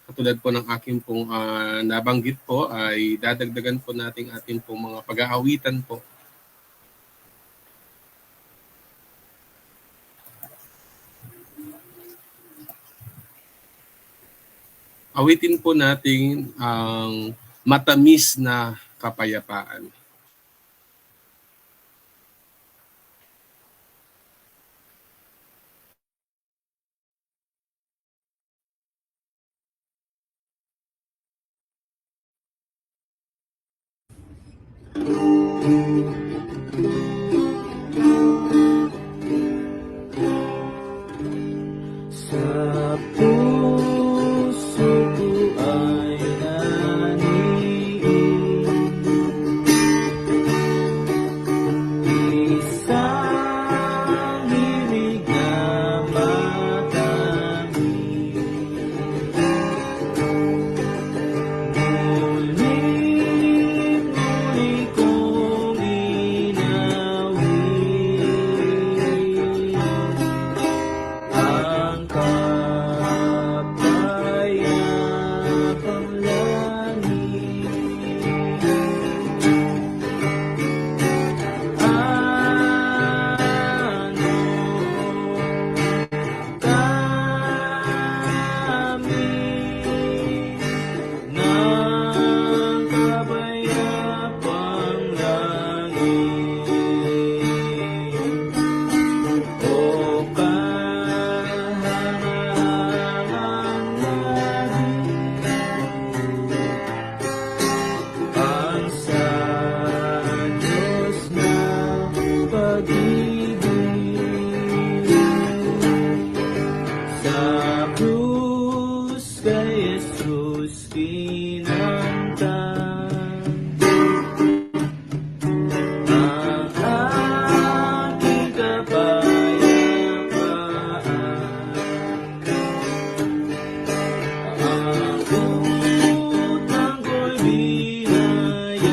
Katulad po ng aking pong nabanggit po ay dadagdagan po natin ating pong mga pag-aawitan po. Awitin po natin ang matamis na kapayapaan. Sa puso ko ay naniin isang himig na matamis. Muli kong inawit ang kapayapang langit. Ang sa Diyos na pag-ibig sa krus kay Jesus kinamtan ang aking kapayapaan. Ang utang ko'y binayaran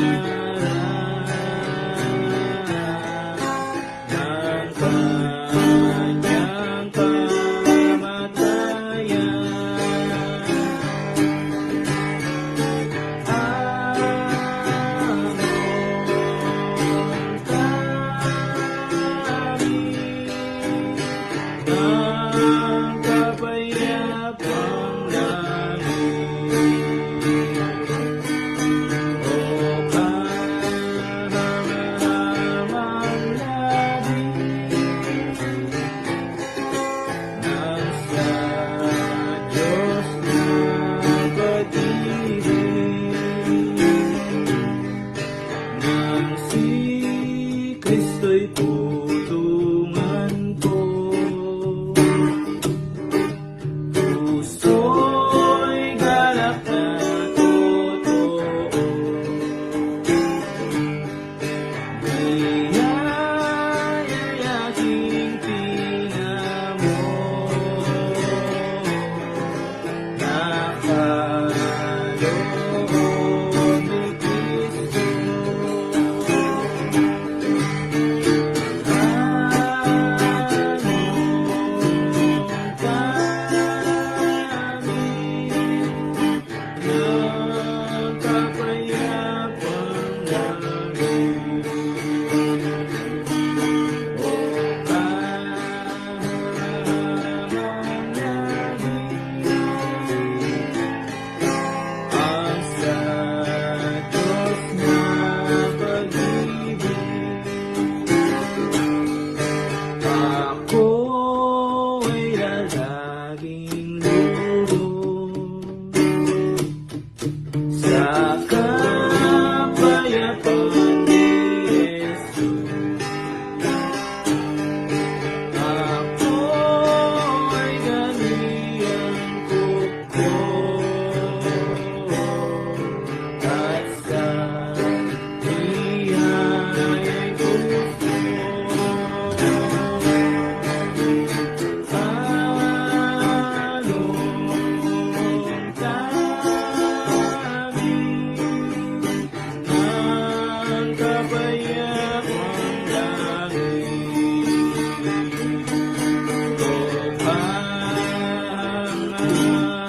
ng kanyang kamatayan. Ng kapayapang langit. O kahahamang langit nang sa Diyos na pag-ibig nang si Kristo'y tutungan ko. Puso'y galak na totoo, niyaya'y aking tinamo. Nakaloob ni Kristo.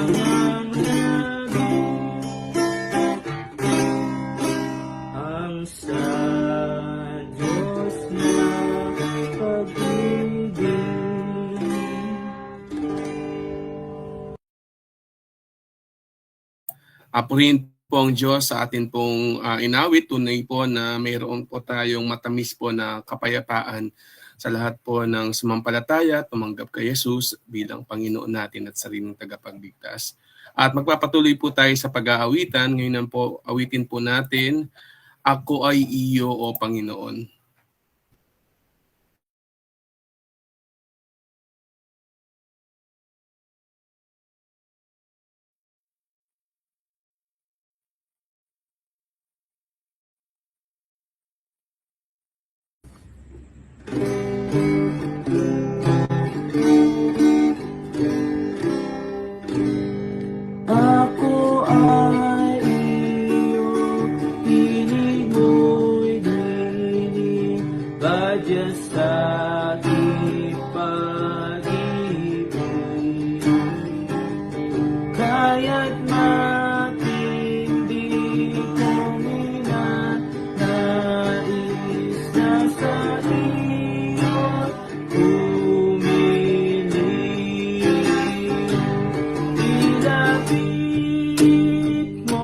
Ang Purihin po ang Diyos sa atin pong inawit. Tunay po na mayroon po tayong matamis po na kapayapaan sa lahat po ng sumampalataya, tumanggap kay Jesus bilang Panginoon natin at sariling tagapagligtas. At magpapatuloy po tayo sa pag-aawitan. Ngayon po, awitin po natin, Ako ay iyo, O Panginoon. Ako ay iyo, hiling mo'y dinig, badya sa aking pag-ibig. Kaya't matindi ko minanais na sa iyo't umiling. Ilapit mo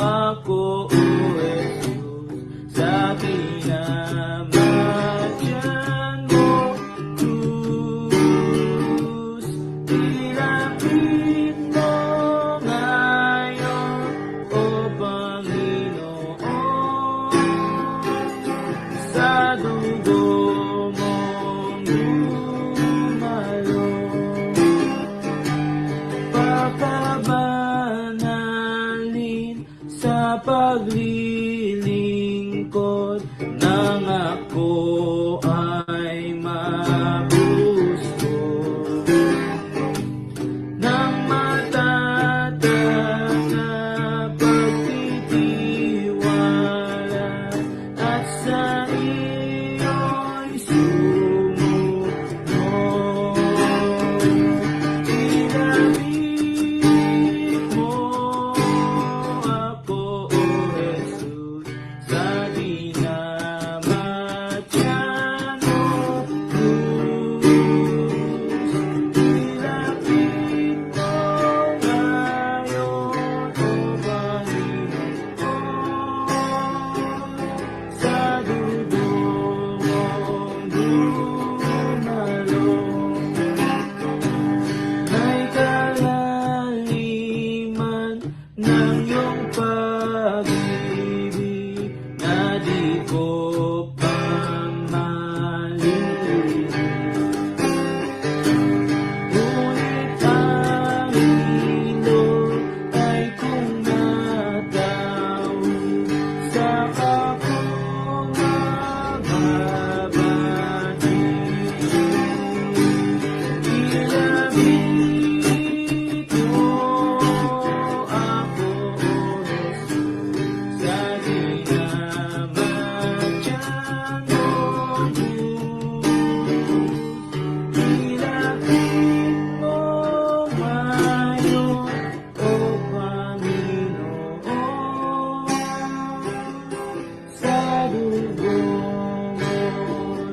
ako, O Jesus, sa kinamatyan mo, Diyos. Ilapit mo ngayon, O Panginoon, sa dugo mong lumalong. Pagkabanalin sa paglilingkod nang ako ay magusto, nang matatag na pagtitiwala at sa iyo'y sumunod. Ilapit mo ako, O Jesus, sa dinamatyan mo, Diyos. Ilapit mo ngayon, O Panginoon, sa dugo mong lumalong. May kalaliman ng iyong pag-ibig na di ko pa malilimutan. Ngunit ang ilog ay kung natawid sa kapong magbabati. Ilapit mo ako, O Jesus, sa dinamatyan mo, Diyos. Ilapit mo ngayon, O Panginoon, sa dugo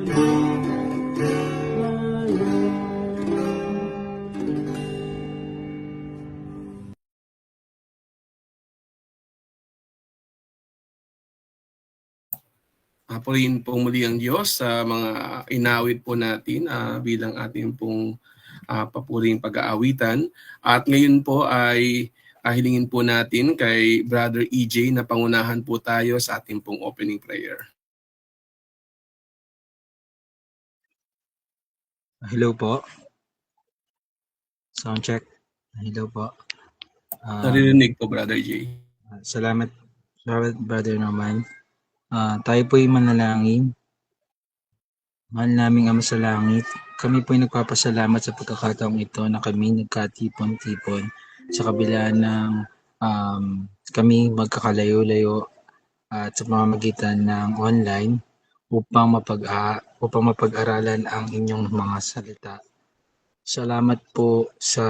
mong lumalong. Purihin po muli ang Diyos sa mga inawit po natin bilang ating pong papuring pag-aawitan. At ngayon po ay hilingin po natin kay Brother EJ na pangunahan po tayo sa ating pong opening prayer. Hello po. Sound check. Hello po. Naririnig po, Brother J. Salamat Brother Norman. Tayo po'y manalangin. Mahal naming Ama sa langit, kami po'y nagpapasalamat sa pagkakataong ito na kami nagkatipon-tipon sa kabila ng kami magkakalayo-layo at sa pamamagitan ng online upang mapag-aralan ang inyong mga salita. Salamat po sa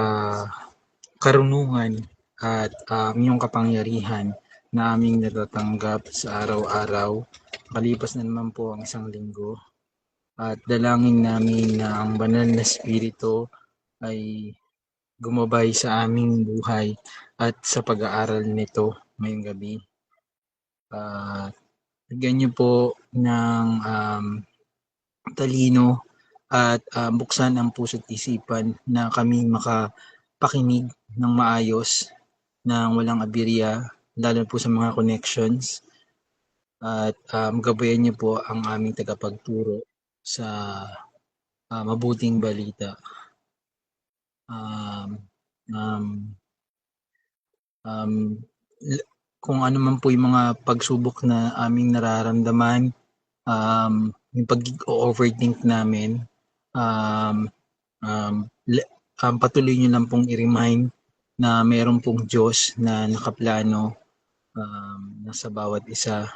karunungan at inyong kapangyarihan na aming natatanggap sa araw-araw. Kalipas na naman po ang isang linggo at dalangin namin na ang banal na spirito ay gumabay sa aming buhay at sa pag-aaral nito ngayong gabi. Bigyan niyo po ng talino at buksan ang puso't isipan na kami makapakinig ng maayos ng walang aberya, lalo po sa mga connections. At gabayan niyo po ang aming tagapagturo sa mabuting balita. Um, um, um, kung ano man po yung mga pagsubok na aming nararamdaman, yung pag-overthink namin, patuloy nyo lang pong i-remind na mayroon pong Diyos na nakaplano nasa bawat isa.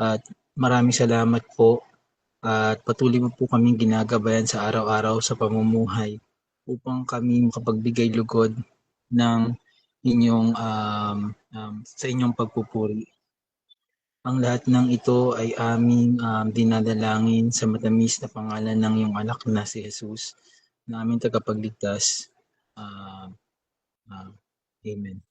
At maraming salamat po at patuloy mo po kaming ginagabayan sa araw-araw sa pamumuhay upang kami makapagbigay lugod ng inyong sa inyong pagpupuri. Ang lahat ng ito ay aming dinadalangin sa matamis na pangalan ng iyong anak na si Jesus, na aming tagapagligtas. Amen.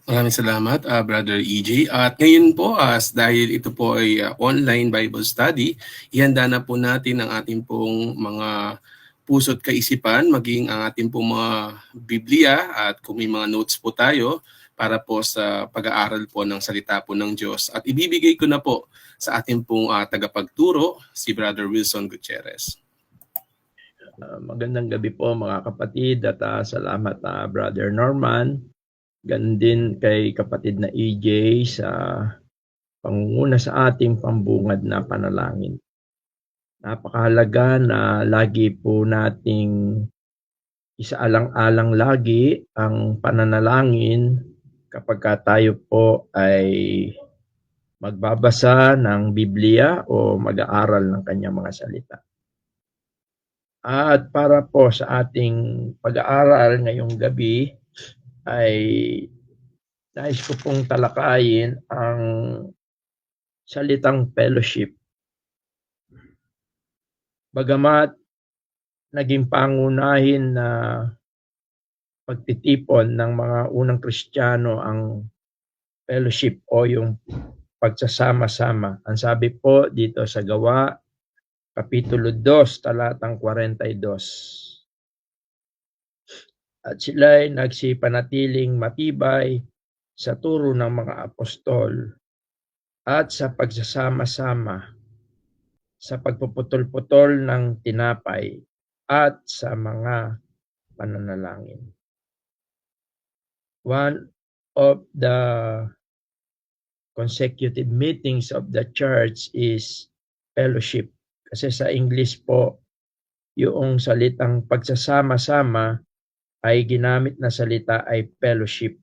Maraming salamat, Brother EJ. At ngayon po, dahil ito po ay online Bible study, ihanda na po natin ang ating pong mga puso't kaisipan, maging ang ating pong mga Biblia at kung may mga notes po tayo para po sa pag-aaral po ng salita po ng Diyos. At ibibigay ko na po sa ating pong tagapagturo, si Brother Wilson Gutierrez. Magandang gabi po mga kapatid at salamat Brother Norman. Ganun din kay kapatid na EJ sa pangunguna sa ating pambungad na panalangin. Napakahalaga na lagi po nating isaalang-alang lagi ang pananalangin kapag tayo po ay magbabasa ng Biblia o mag-aaral ng kanyang mga salita. At para po sa ating pag-aaral ngayong gabi, ay nais ko pong talakayin ang salitang fellowship. Bagamat naging pangunahin na pagtitipon ng mga unang Kristiyano ang fellowship o yung pagsasama-sama. Ang sabi po dito sa Gawa, Kapitulo 2, talatang 42. At sila'y nagsipanatiling matibay sa turo ng mga apostol at sa pagsasama-sama, sa pagpuputol-putol ng tinapay at sa mga pananalangin. One of the consecutive meetings of the church is fellowship. Kasi sa English po, yung salitang pagsasama-sama ay ginamit na salita ay fellowship.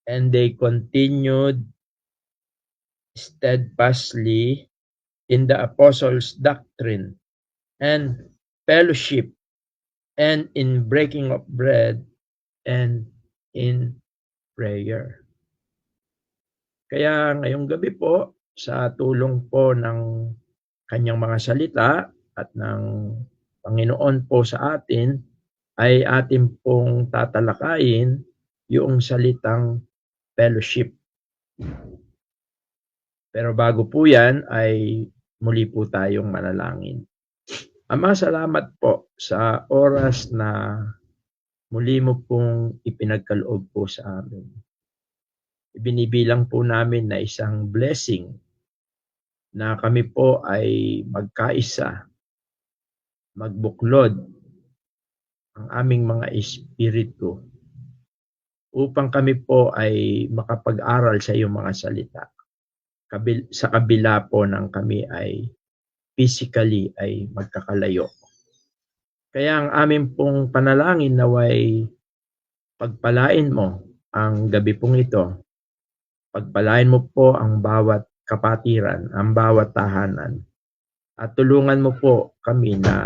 And they continued steadfastly in the apostles' doctrine and fellowship and in breaking of bread and in prayer. Kaya ngayong gabi po, sa tulong po ng kanyang mga salita at ng Panginoon po sa atin, ay atin pong tatalakayin yung salitang fellowship. Pero bago po yan, ay muli po tayong manalangin. Ama, salamat po sa oras na muli mo pong ipinagkaloob po sa amin. Ibinibilang po namin na isang blessing na kami po ay magkaisa, magbuklod ang aming mga espiritu upang kami po ay makapag-aral sa iyong mga salita. Sa kabila po ng kami ay physically ay magkakalayo. Kaya ang aming pong panalangin naway pagpalain mo ang gabi pong ito. Pagpalain mo po ang bawat kapatiran, ang bawat tahanan. At tulungan mo po kami na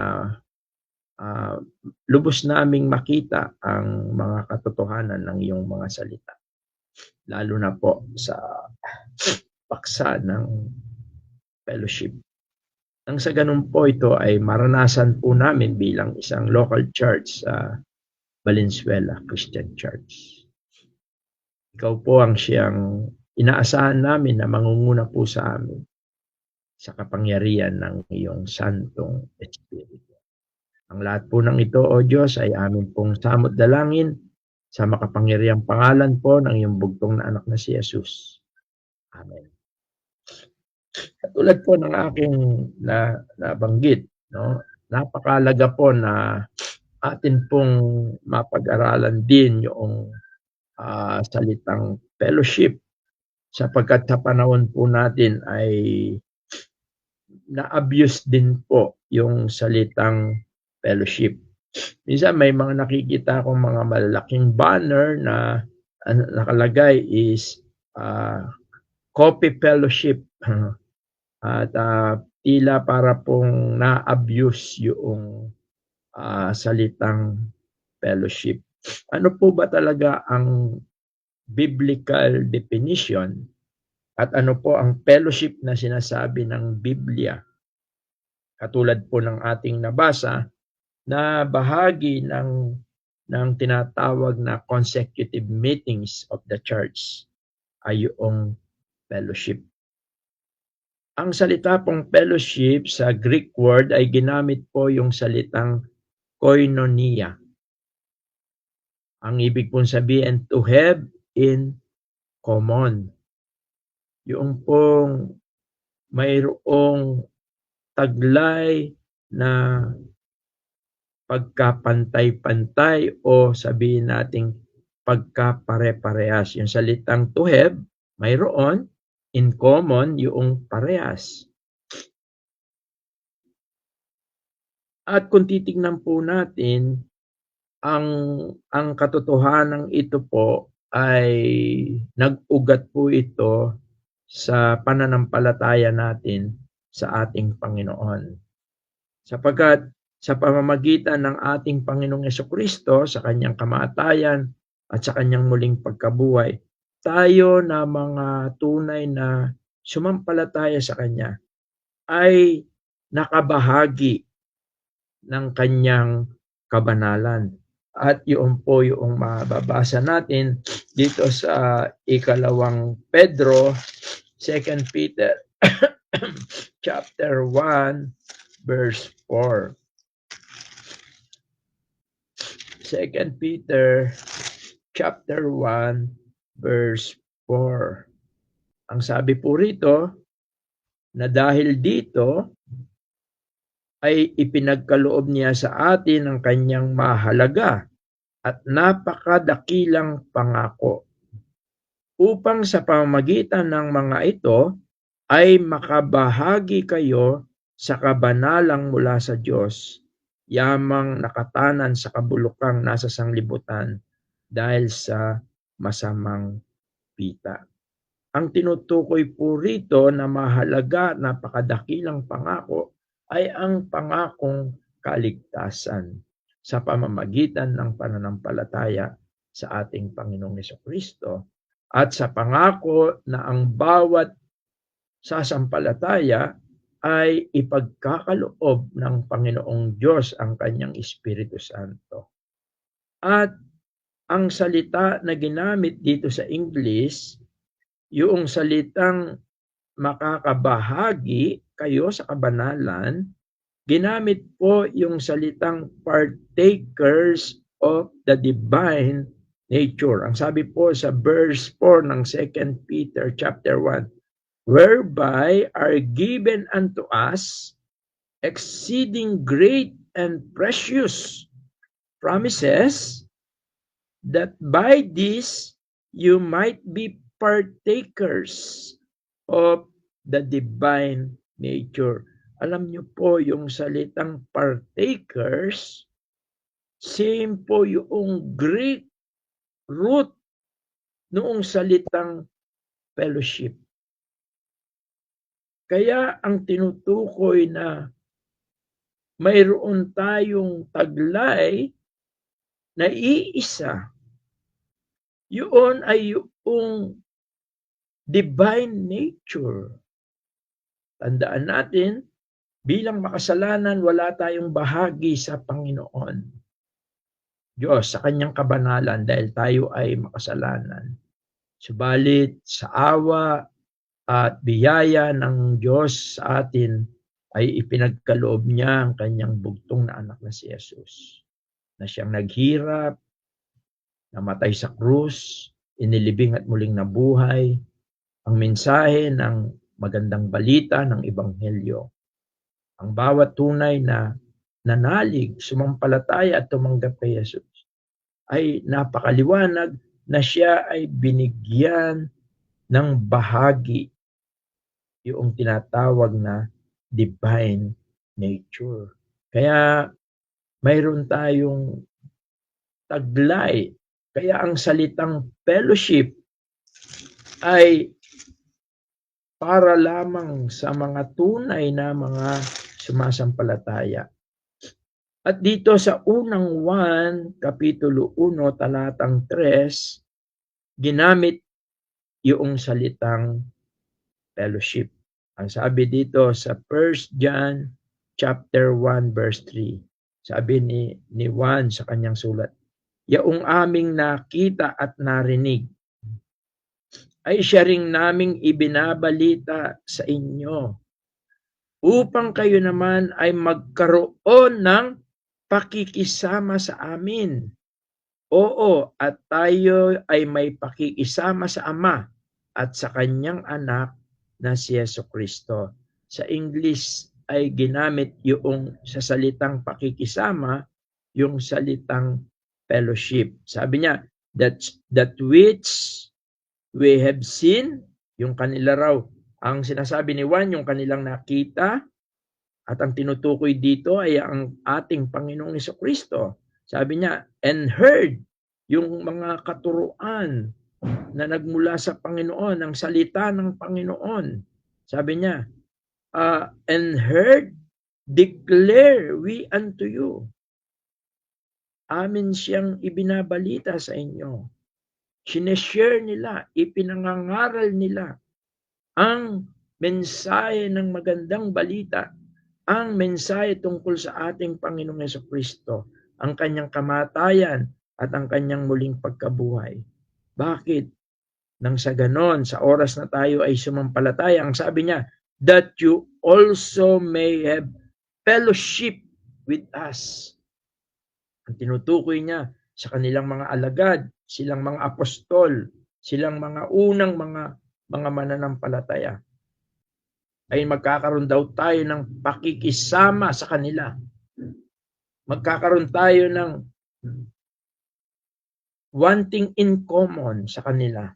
lubos naming makita ang mga katotohanan ng iyong mga salita. Lalo na po sa paksa ng fellowship. Nang sa ganun po ito ay maranasan po namin bilang isang local church sa Valenzuela Christian Church. Ikaw po ang siyang inaasahan namin na mangunguna po sa amin sa kapangyarihan ng iyong Santong Espiritu. Ang lahat po ng ito, O Diyos, ay amin pong samot dalangin sa makapangyarihang pangalan po ng iyong bugtong na anak na si Jesus. Amen. Katulad po ng aking nabanggit, no? Napakalaga po na atin pong mapag-aralan din yung salitang fellowship, sapagkat sa panahon po natin ay na-abuse din po yung salitang fellowship. Minsan may mga nakikita akong mga malalaking banner na nakalagay is coffee fellowship. At tila para pong na-abuse yung salitang fellowship. Ano po ba talaga ang biblical definition at ano po ang fellowship na sinasabi ng Biblia? Katulad po ng ating nabasa na bahagi ng tinatawag na consecutive meetings of the church ay yung fellowship. Ang salita pong fellowship sa Greek word ay ginamit po yung salitang koinonia. Ang ibig pong sabihin, to have in common. Yung pong mayroong taglay na pagkapantay-pantay o sabihin nating pagkapare-parehas. Yung salitang to have, mayroon, in common, yung parehas. At kung titignan po natin, ang katotohanan ito po ay nag-ugat po ito sa pananampalataya natin sa ating Panginoon. Sapagkat sa pamamagitan ng ating Panginoong Jesucristo, sa kanyang kamatayan at sa kanyang muling pagkabuhay, tayo na mga tunay na sumampalataya sa kanya ay nakabahagi ng kanyang kabanalan. At yun po yung mababasa natin dito sa ikalawang Pedro, 2 Peter chapter 1 verse 4. 2 Peter chapter 1 verse 4. Ang sabi po rito na dahil dito ay ipinagkaloob niya sa atin ang kanyang mahalaga at napakadakilang pangako, upang sa pamamagitan ng mga ito ay makabahagi kayo sa kabanalang mula sa Diyos, yamang nakatanan sa kabulukang nasa sanglibutan dahil sa masamang pita. Ang tinutukoy po rito na mahalaga, napakadakilang pangako ay ang pangakong kaligtasan sa pamamagitan ng pananampalataya sa ating Panginoong Jesucristo at sa pangako na ang bawat sasampalataya ay ipagkakaloob ng Panginoong Diyos ang kanyang Espiritu Santo. At ang salita na ginamit dito sa English, yung salitang makakabahagi kayo sa kabanalan, ginamit po yung salitang partakers of the divine nature. Ang sabi po sa verse 4 ng 2 Peter chapter 1, whereby are given unto us exceeding great and precious promises, that by this you might be partakers of the divine nature. Alam niyo po yung salitang partakers, same po yung Greek root noong salitang fellowship. Kaya ang tinutukoy na mayroon tayong taglay na iisa, yun ay yung divine nature. Tandaan natin, Bilang makasalanan, wala tayong bahagi sa Panginoon Diyos, sa kanyang kabanalan dahil tayo ay makasalanan. Subalit sa awa at biyaya ng Diyos sa atin ay ipinagkaloob niya ang kanyang bugtong na anak na si Jesus, na siyang naghirap, namatay sa krus, inilibing at muling nabuhay, ang mensahe ng magandang balita ng Ebanghelyo. Ang bawat tunay na nanalig, sumampalataya at tumanggap kay Jesus ay napakaliwanag na siya ay binigyan ng bahagi, yung tinatawag na divine nature. Kaya mayroon tayong taglay. Kaya ang salitang fellowship ay para lamang sa mga tunay na mga sumasampalataya. At dito sa unang 1, Kapitulo 1, talatang 3, ginamit yung salitang fellowship. Ang sabi dito sa 1 John chapter 1 verse 3, sabi ni Juan sa kanyang sulat, yaong aming nakita at narinig ay siya ring naming ibinabalita sa inyo upang kayo naman ay magkaroon ng pakikisama sa amin. Oo, at tayo ay may pakikisama sa Ama at sa kanyang anak na si Jesucristo. Sa English ay ginamit yung sa salitang pakikisama, yung salitang fellowship. Sabi niya, that which we have seen, yung kanila raw, ang sinasabi ni Juan, yung kanilang nakita, at ang tinutukoy dito ay ang ating Panginoong Jesucristo. Sabi niya, and heard, yung mga katuruan na nagmula sa Panginoon, ang salita ng Panginoon. Sabi niya, and heard, declare we unto you. Amin siyang ibinabalita sa inyo. Sineshare nila, ipinangangaral nila ang mensahe ng magandang balita, ang mensahe tungkol sa ating Panginoong Jesucristo, ang kanyang kamatayan at ang kanyang muling pagkabuhay. Bakit? Nang sa ganon, sa oras na tayo ay sumampalataya, ang sabi niya, that you also may have fellowship with us. Ang tinutukoy niya sa kanilang mga alagad, silang mga apostol, silang mga unang mga mananampalataya, ay magkakaroon daw tayo ng pakikisama sa kanila. Magkakaroon tayo ng wanting in common sa kanila.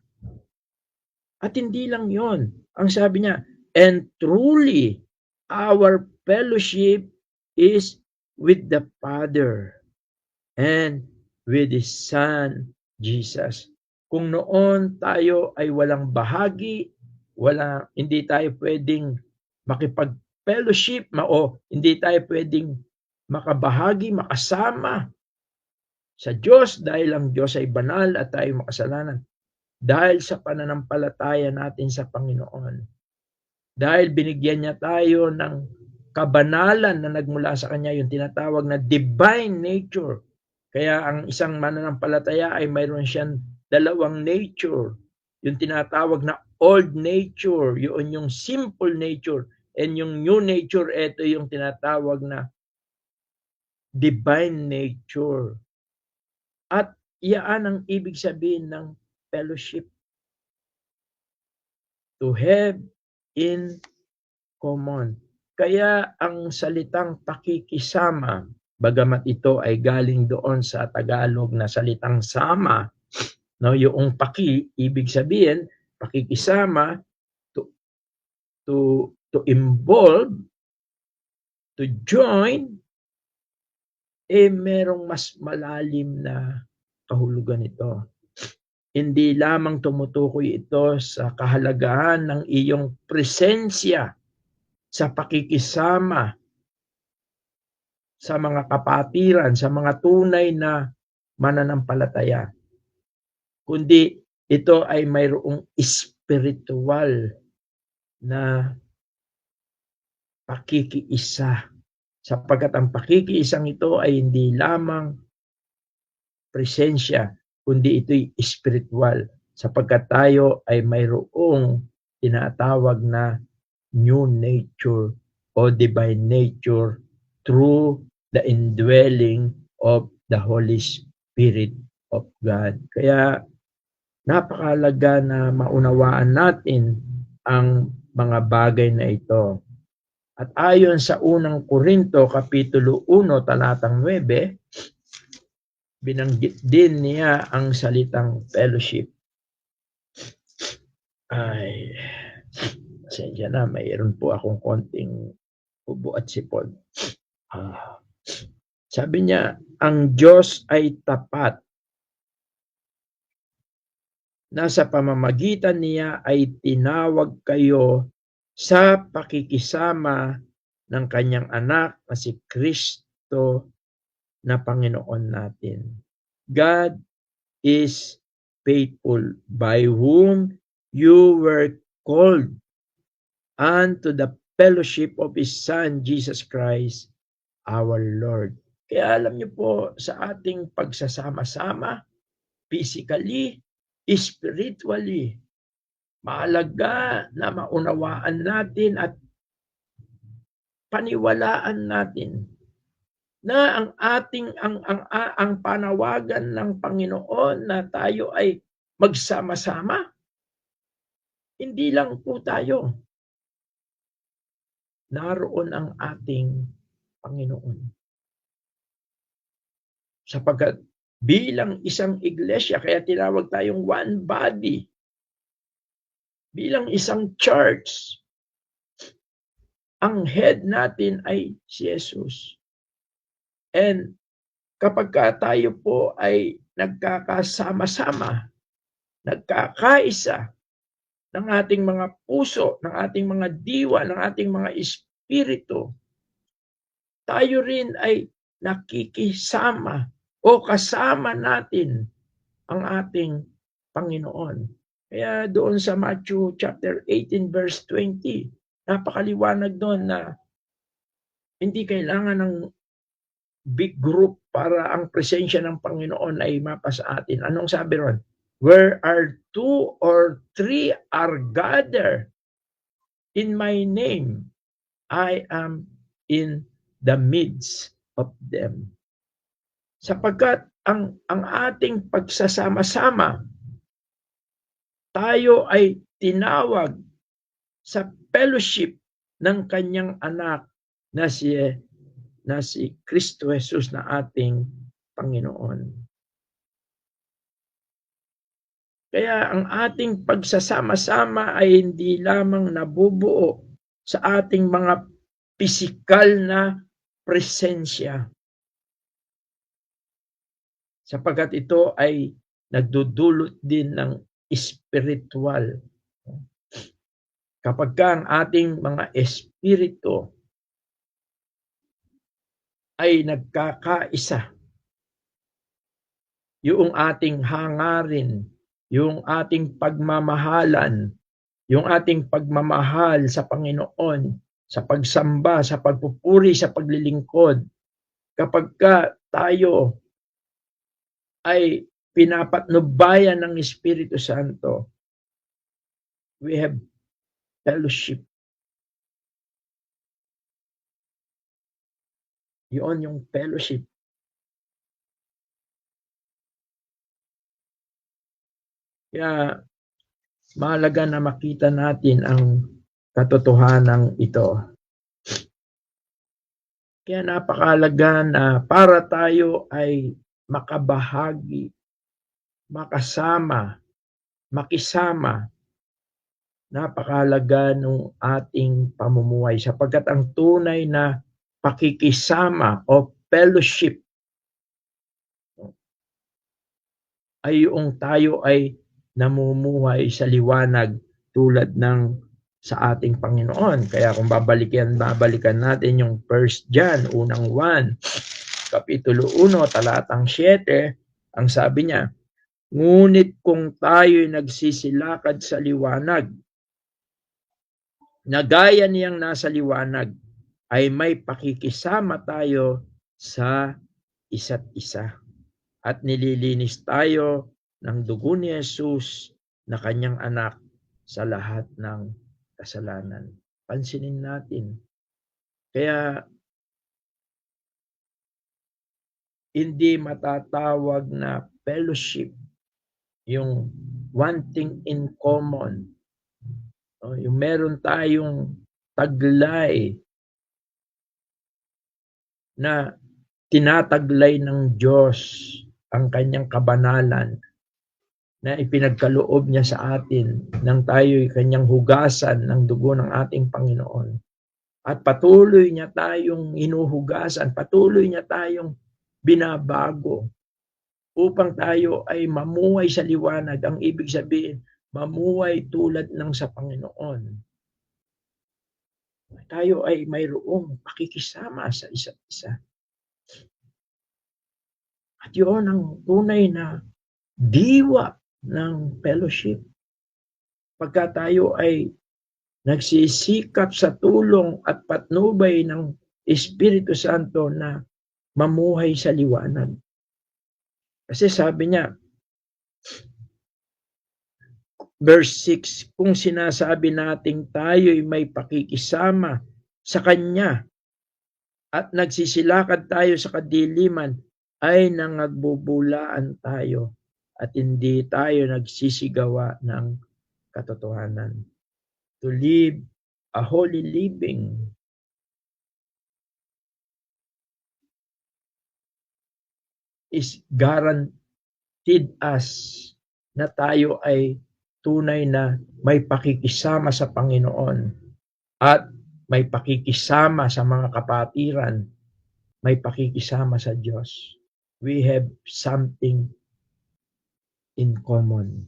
At hindi lang yon. Ang sabi niya, and truly, our fellowship is with the Father and with His Son, Jesus. Kung noon tayo ay walang bahagi, hindi tayo pwedeng makipag-fellowship, hindi tayo pwedeng makabahagi, makasama sa Diyos dahil ang Diyos ay banal at tayo makasalanan. Dahil sa pananampalataya natin sa Panginoon. Dahil binigyan niya tayo ng kabanalan na nagmula sa Kanya, yung tinatawag na divine nature. Kaya ang isang mananampalataya ay mayroon siyang dalawang nature. Yung tinatawag na old nature, yun yung simple nature. And yung new nature, ito yung tinatawag na divine nature. At iyan ang ibig sabihin ng fellowship. To have in common. Kaya ang salitang pakikisama, bagamat ito ay galing doon sa Tagalog na salitang sama, no, yung ibig sabihin, pakikisama, to involve, to join, merong mas malalim na kahulugan ito. Hindi lamang tumutukoy ito sa kahalagahan ng iyong presensya sa pakikisama sa mga kapatiran, sa mga tunay na mananampalataya. Kundi ito ay mayroong spiritual na pakikiisa. Sapagkat ang pakikiisang ito ay hindi lamang presensya, kundi ito'y spiritual. Sapagkat tayo ay mayroong tinatawag na new nature o divine nature through the indwelling of the Holy Spirit of God. Kaya napakahalaga na maunawaan natin ang mga bagay na ito. At ayon sa unang Korinto, Kapitulo 1, talatang 9, binanggit din niya ang salitang fellowship. Ay, pasensya na, mayroon po akong konting ubo at sipon. Sabi niya, ang Diyos ay tapat. Nasa pamamagitan niya ay tinawag kayo sa pakikisama ng kanyang anak na si Kristo na Panginoon natin. God is faithful, by whom you were called unto the fellowship of His Son, Jesus Christ, our Lord. Kaya alam niyo po, sa ating pagsasama-sama, physically, spiritually, mahalaga na maunawaan natin at paniwalaan natin na ang panawagan ng Panginoon na tayo ay magsama-sama, hindi lang po tayo. Naroon ang ating Panginoon. Sapagkat bilang isang iglesia, kaya tinawag tayong one body. Bilang isang church, ang head natin ay si Jesus. And kapag tayo po ay nagkakasama-sama, nagkakaisa ng ating mga puso, ng ating mga diwa, ng ating mga espiritu, tayo rin ay nakikisama o kasama natin ang ating Panginoon. Kaya doon sa Matthew chapter 18 verse 20, napakaliwanag doon na hindi kailangan ng big group para ang presensya ng Panginoon ay mapasa atin. Anong sabi ron? Where are 2 or 3 are gathered in my name, I am in the midst of them. Sapagkat ang ating pagsasama-sama, tayo ay tinawag sa fellowship ng kanyang anak na si Kristo Jesus na ating Panginoon. Kaya ang ating pagsasama-sama ay hindi lamang nabubuo sa ating mga pisikal na presensya. Sapagkat ito ay nagdudulot din ng spiritual. Kapag ang ating mga espiritu ay nagkakaisa, yung ating hangarin, yung ating pagmamahalan, yung ating pagmamahal sa Panginoon, sa pagsamba, sa pagpupuri, sa paglilingkod, kapag tayo ay pinapatnubayan ng Espiritu Santo, we have fellowship. Yun yung fellowship. Kaya mahalaga na makita natin ang katotohanan ito. Kaya napakahalaga na para tayo ay makabahagi, makasama, makisama, napakahalaga ng ating pamumuhay sapagkat ang tunay na pakikisama o fellowship ay yung tayo ay namumuhay sa liwanag tulad ng sa ating Panginoon. Kaya kung babalikan natin yung 1 John, unang 1, Kapitulo 1, talatang 7, ang sabi niya, ngunit kung tayo'y nagsisilakad sa liwanag, na gaya niyang nasa liwanag, ay may pakikisama tayo sa isa't isa. At nililinis tayo ng dugo ni Jesus na kanyang anak sa lahat ng kasalanan. Pansinin natin. Kaya hindi matatawag na fellowship yung one thing in common. Yung meron tayong taglay na tinataglay ng Diyos ang kanyang kabanalan na ipinagkaloob niya sa atin nang tayo'y kanyang hugasan ng dugo ng ating Panginoon. At patuloy niya tayong hinuhugasan, patuloy niya tayong binabago upang tayo ay mamuhay sa liwanag. Ang ibig sabihin, mamuhay tulad ng sa Panginoon. Tayo ay mayroong pakikisama sa isa't isa. At yun ang tunay na diwa ng fellowship. Pagka tayo ay nagsisikap sa tulong at patnubay ng Espiritu Santo na mamuhay sa liwanag. Kasi sabi niya, verse 6, kung sinasabi nating tayo'y may pakikisama sa Kanya at nagsisilakad tayo sa kadiliman, ay nangagbubulaan tayo at hindi tayo nagsisigawa ng katotohanan. To live a holy living is guaranteed us na tayo ay tunay na may pakikisama sa Panginoon at may pakikisama sa mga kapatiran, may pakikisama sa Diyos. We have something in common.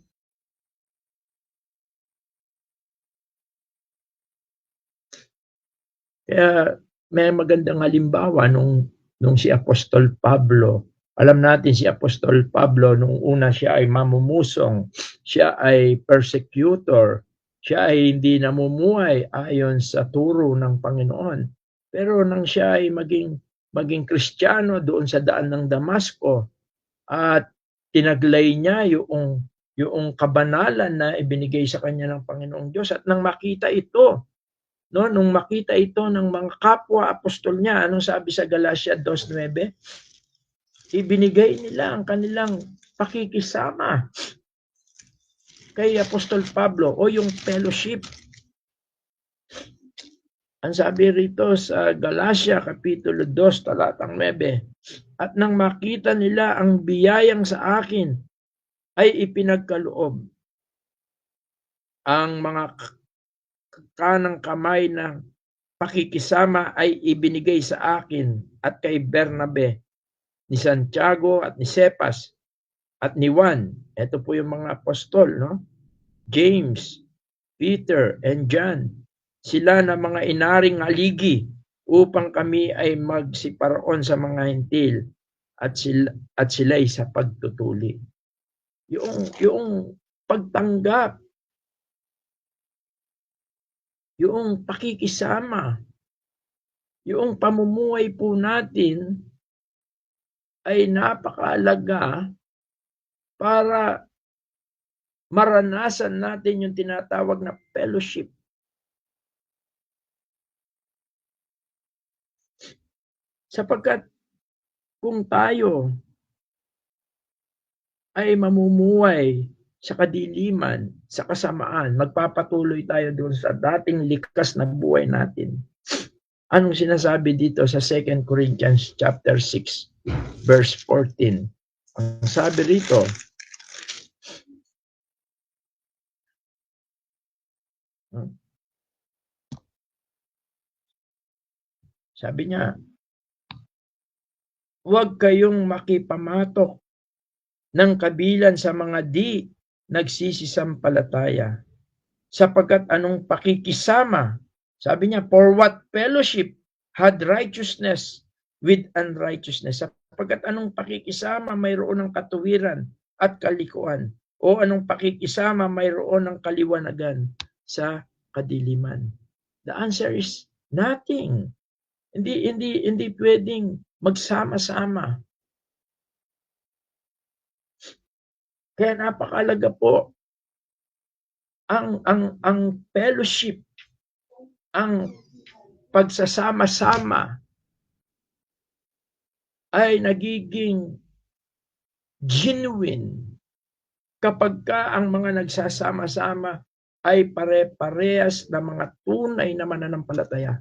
Kaya may magandang halimbawa nung si Apostol Pablo. Alam natin si Apostol Pablo, nung una siya ay mamumusong, siya ay persecutor, siya ay hindi namumuhay ayon sa turo ng Panginoon. Pero nang siya ay maging Kristiyano doon sa daan ng Damasco at tinaglay niya yung kabanalan na ibinigay sa kanya ng Panginoong Diyos, at nang makita ito, nung makita ito ng mga kapwa apostol niya, anong sabi sa Galatia 2:9? Ibinigay nila ang kanilang pakikisama kay Apostol Pablo o yung fellowship. Ang sabi rito sa Galatia Kapitulo 2, talatang 9, at nang makita nila ang biyayang sa akin ay ipinagkaloob ang mga kanang kamay ng pakikisama ay ibinigay sa akin at kay Bernabe, ni Santiago at ni Cephas at ni Juan. Ito po yung mga apostol, no? James, Peter, and John. Sila na mga inaring haligi upang kami ay magsiparoon sa mga hintil at sila'y sa pagtutuli. Yung pagtanggap, yung pakikisama, yung pamumuhay po natin ay napakaalaga para maranasan natin yung tinatawag na fellowship. Sapagkat kung tayo ay mamumuhay sa kadiliman, sa kasamaan, magpapatuloy tayo doon sa dating likas na buhay natin. Anong sinasabi dito sa 2 Corinthians chapter 6, verse 14? Ang sabi rito, sabi niya, huwag kayong makipamatok ng kabilan sa mga di nagsisisampalataya, sapagkat anong pakikisama, sabi niya, for what fellowship had righteousness with unrighteousness? Sapagkat anong pakikisama mayroon ng katuwiran at kalikuan? O anong pakikisama mayroon ng kaliwanagan sa kadiliman? The answer is nothing. Hindi pwedeng magsama-sama. Kaya napakalaga po ang fellowship, ang pagsasama-sama ay nagiging genuine kapag ka ang mga nagsasama-sama ay pare-parehas na mga tunay na mananampalataya.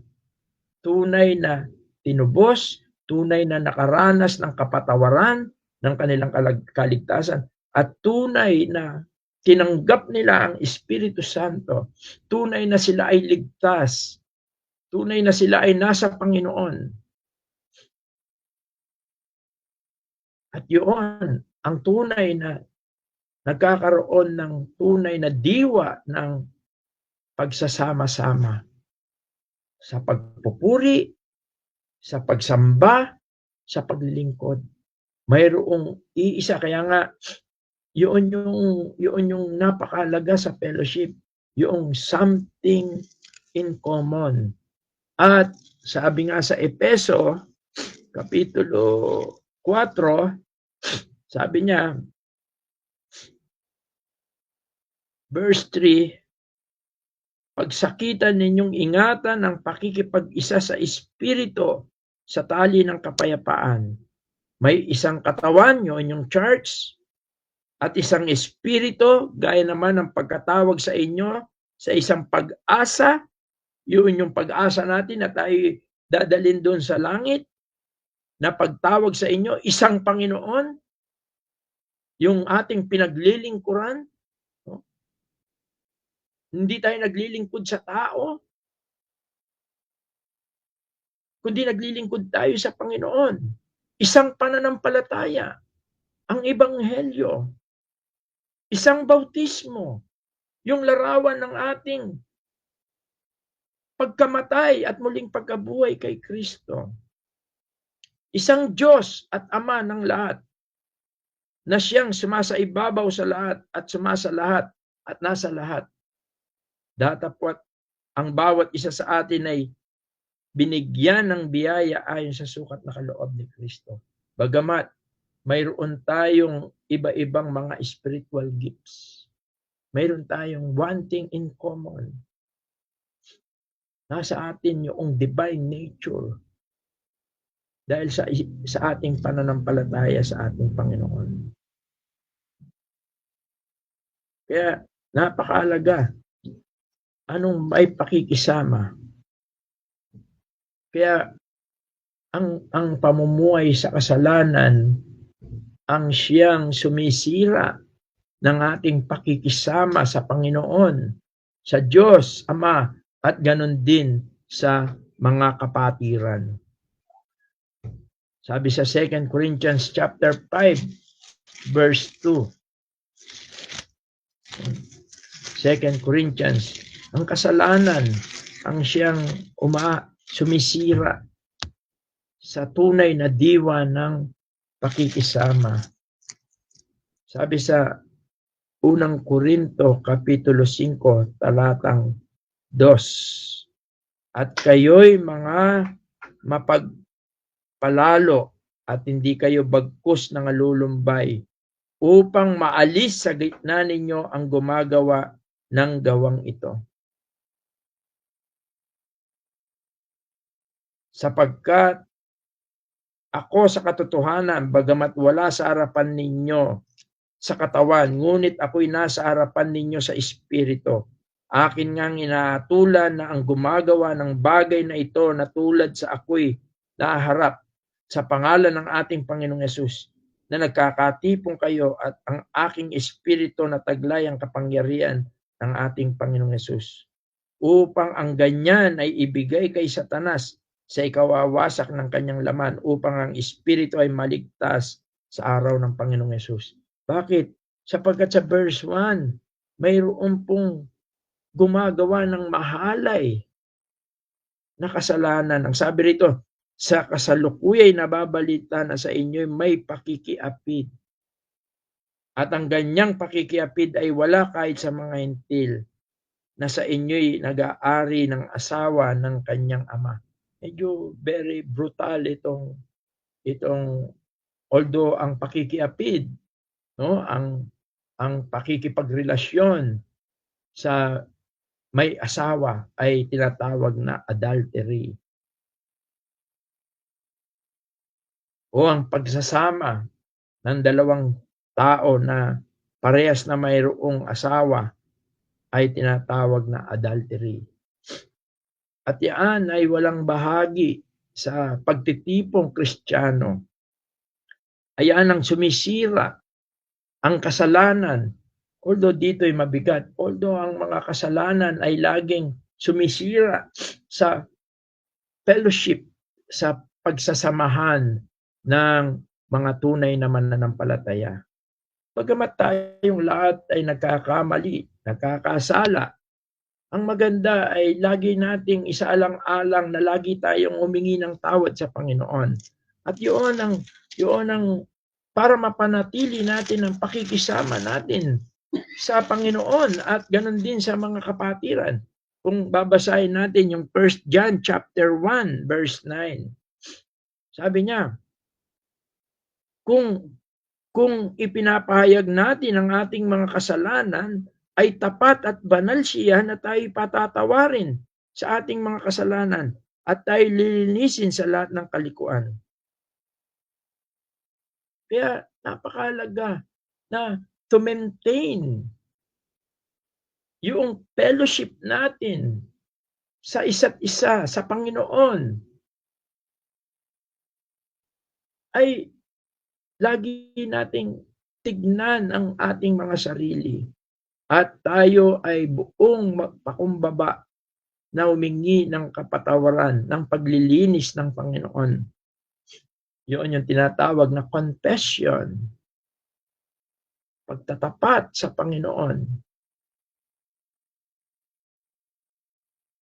Tunay na tinubos, tunay na nakaranas ng kapatawaran ng kanilang kaligtasan, at tunay na tinanggap nila ang Espiritu Santo, tunay na sila ay ligtas, tunay na sila ay nasa Panginoon. At yun, ang tunay na nagkakaroon ng tunay na diwa ng pagsasama-sama sa pagpupuri, sa pagsamba, sa paglilingkod. Mayroong iisa, kaya nga yun yung napakalaga sa fellowship, yung something in common. At sabi nga sa Efeso kapitulo 4, sabi niya, verse 3, pagsakitan ninyong ingatan ang pakikipag-isa sa Espiritu sa tali ng kapayapaan. May isang katawan, yun yung church, at isang Espiritu, gaya naman ng pagkatawag sa inyo sa isang pag-asa, yun yung pag-asa natin na tayo dadalhin doon sa langit, na pagtawag sa inyo, isang Panginoon, yung ating pinaglilingkuran. Hindi tayo naglilingkod sa tao, kundi naglilingkod tayo sa Panginoon. Isang pananampalataya, ang ebanghelyo, isang bautismo, yung larawan ng ating pagkamatay at muling pagkabuhay kay Kristo. Isang Diyos at Ama ng lahat, na siyang sumasaibabaw sa lahat at sumasalahat at nasa lahat. Datapwat ang bawat isa sa atin ay binigyan ng biyaya ayon sa sukat na kaloob ni Kristo. Bagamat mayroon tayong iba-ibang mga spiritual gifts, mayroon tayong one thing in common. Nasa atin yung divine nature dahil sa ating pananampalataya sa ating Panginoon. Kaya napakahalaga anong may pakikisama. Kaya ang pamumuhay sa kasalanan ang siyang sumisira ng ating pakikisama sa Panginoon, sa Diyos Ama, at ganun din sa mga kapatiran. Sabi sa 2 Corinthians chapter 5 verse 2. 2 Corinthians, ang kasalanan ang siyang sumisira sa tunay na diwa ng pakikisama. Sabi sa 1 Korinto kapitulo 5 talatang 2, at kayo'y mga mapagpalalo at hindi kayo bagkus na ngalulumbay upang maalis sa gitna ninyo ang gumagawa ng gawang ito. Sapagkat ako sa katotohanan, bagamat wala sa harapan ninyo sa katawan, ngunit ako'y nasa harapan ninyo sa espiritu. Akin ngang inaatulan na ang gumagawa ng bagay na ito na tulad sa ako'y naharap sa pangalan ng ating Panginoong Yesus, na nagkakatipong kayo at ang aking espiritu na taglay ang kapangyarihan ng ating Panginoong Yesus, upang ang ganyan ay ibigay kay Satanas sa ikawawasak ng kanyang laman, upang ang espiritu ay maligtas sa araw ng Panginoong Yesus. Bakit? Sapagkat sa verse 1, mayroon pong gumagawa ng mahalay na kasalanan. Ang sabi rito, sa kasalukuyay nababalita na sa inyo may pakikiapid. At ang ganyang pakikiapid ay wala kahit sa mga Hentil, na sa inyo'y nag-aari ng asawa ng kanyang ama. medyo very brutal itong although ang pakikiapid, no, ang pakikipagrelasyon sa may asawa ay tinatawag na adultery. O ang pagsasama ng dalawang tao na parehas na mayroong asawa ay tinatawag na adultery. At yan ay walang bahagi sa pagtitipong Kristiyano. Ayan ang sumisira ang kasalanan. Although dito ay mabigat, although ang mga kasalanan ay laging sumisira sa fellowship, sa pagsasamahan ng mga tunay na mananampalataya. Bagamat tayong lahat ay nagkakamali, nagkakasala, ang maganda ay lagi nating isaalang-alang na lagi tayong humingi ng tawad sa Panginoon. At yun ang para mapanatili natin ang pakikisama natin sa Panginoon at ganun din sa mga kapatiran. Kung babasahin natin yung 1 John chapter 1 verse 9. Sabi niya, kung ipinapahayag natin ang ating mga kasalanan, ay tapat at banal siya na tayo patatawarin sa ating mga kasalanan at tayo lilinisin sa lahat ng kalikuan. Kaya napakahalaga na to maintain yung fellowship natin sa isa't isa, sa Panginoon, ay lagi nating tignan ang ating mga sarili at tayo ay buong magpakumbaba na humingi ng kapatawaran, ng paglilinis ng Panginoon. Yun yung tinatawag na confession. Pagtatapat sa Panginoon.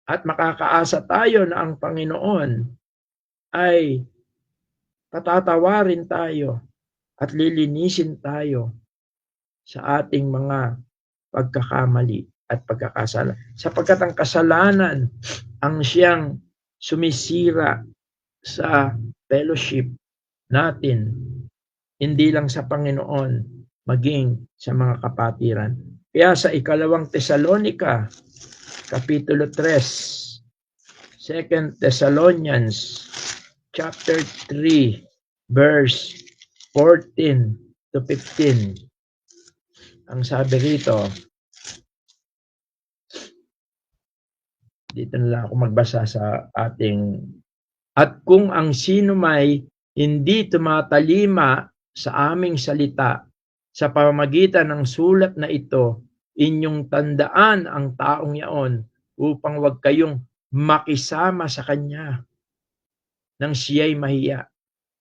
At makakaasa tayo na ang Panginoon ay patatawarin tayo at lilinisin tayo sa ating mga pagkakamali at pagkakasala. Sapagkat ang kasalanan ang siyang sumisira sa fellowship natin, hindi lang sa Panginoon, maging sa mga kapatiran. Kaya sa ikalawang Tesalonica, Kapitulo 3, 2 Thessalonians, chapter 3, verse 14 to 15. Ang sabi rito, dito na lang ako magbasa sa ating, at kung ang sino may hindi tumatalima sa aming salita, sa pamamagitan ng sulat na ito, inyong tandaan ang taong yaon upang wag kayong makisama sa kanya nang siya'y mahiya.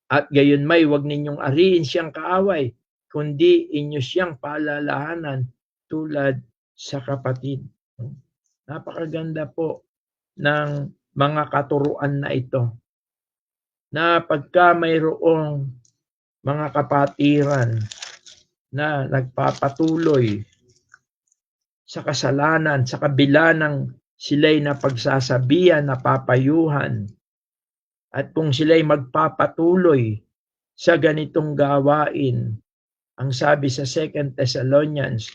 At gayon may wag ninyong ariin siyang kaaway, kundi inyo siyang paalalahanan tulad sa kapatid. Napakaganda po ng mga katuruan na ito. Na pagka mayroong mga kapatiran na nagpapatuloy sa kasalanan, sa kabila ng sila'y napagsasabihan, napapayuhan, at kung sila'y magpapatuloy sa ganitong gawain, ang sabi sa 2 Thessalonians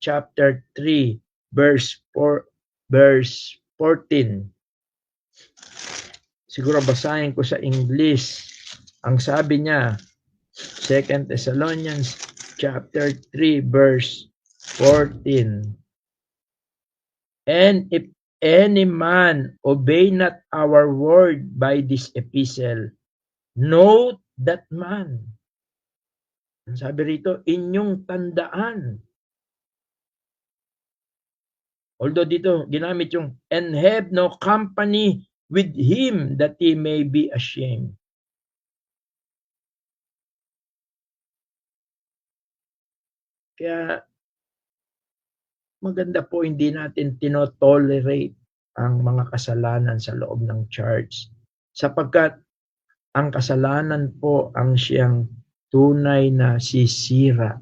chapter 3 verse 14. Siguro basahin ko sa English. Ang sabi niya, 2 Thessalonians chapter 3 verse 14. And if any man obey not our word by this epistle, note that man. Ang sabi rito, inyong tandaan. Although dito ginamit yung, and have no company with him that he may be ashamed. Kaya maganda po hindi natin tinotolerate ang mga kasalanan sa loob ng church. Sapagkat ang kasalanan po ang siyang tunay na sisira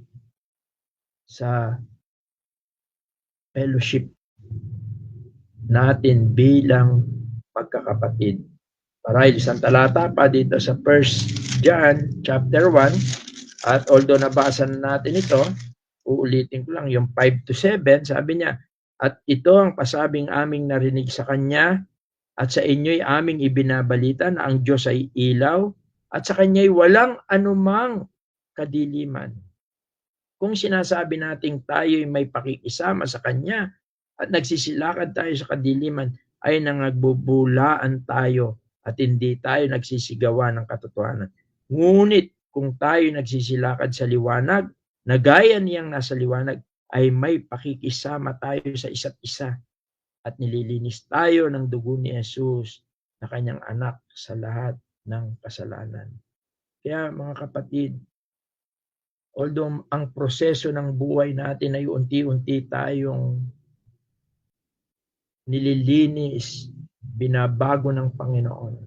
sa fellowship natin bilang pagkakapatid. Marahil isang talata pa dito sa 1 John chapter 1. At although nabasa na natin ito, uulitin ko lang yung 5 to 7, sabi niya, at ito ang pasabing aming narinig sa Kanya, at sa inyo'y aming ibinabalita na ang Diyos ay ilaw, at sa Kanya'y walang anumang kadiliman. Kung sinasabi nating tayo'y may pakikisama sa Kanya, at nagsisilakad tayo sa kadiliman, ay nangagbubulaan tayo, at hindi tayo nagsisigawa ng katotohanan. Ngunit kung tayo nagsisilakad sa liwanag, na gaya niyang nasa liwanag, ay may pakikisama tayo sa isa't isa at nililinis tayo ng dugo ni Jesus na Kanyang anak sa lahat ng kasalanan. Kaya mga kapatid, although ang proseso ng buhay natin ay unti-unti tayong nililinis, binabago ng Panginoon,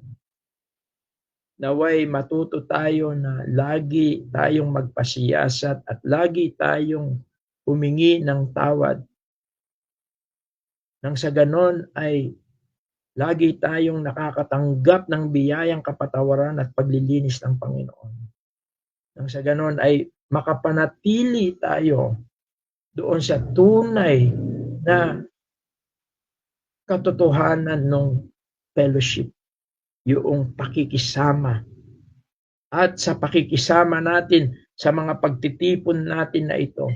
naway matuto tayo na lagi tayong magpasiyasat at lagi tayong humingi ng tawad. Nang sa ganon ay lagi tayong nakakatanggap ng biyayang kapatawaran at paglilinis ng Panginoon. Nang sa ganon ay makapanatili tayo doon sa tunay na katotohanan ng fellowship, yung pakikisama. At sa pakikisama natin sa mga pagtitipon natin na ito,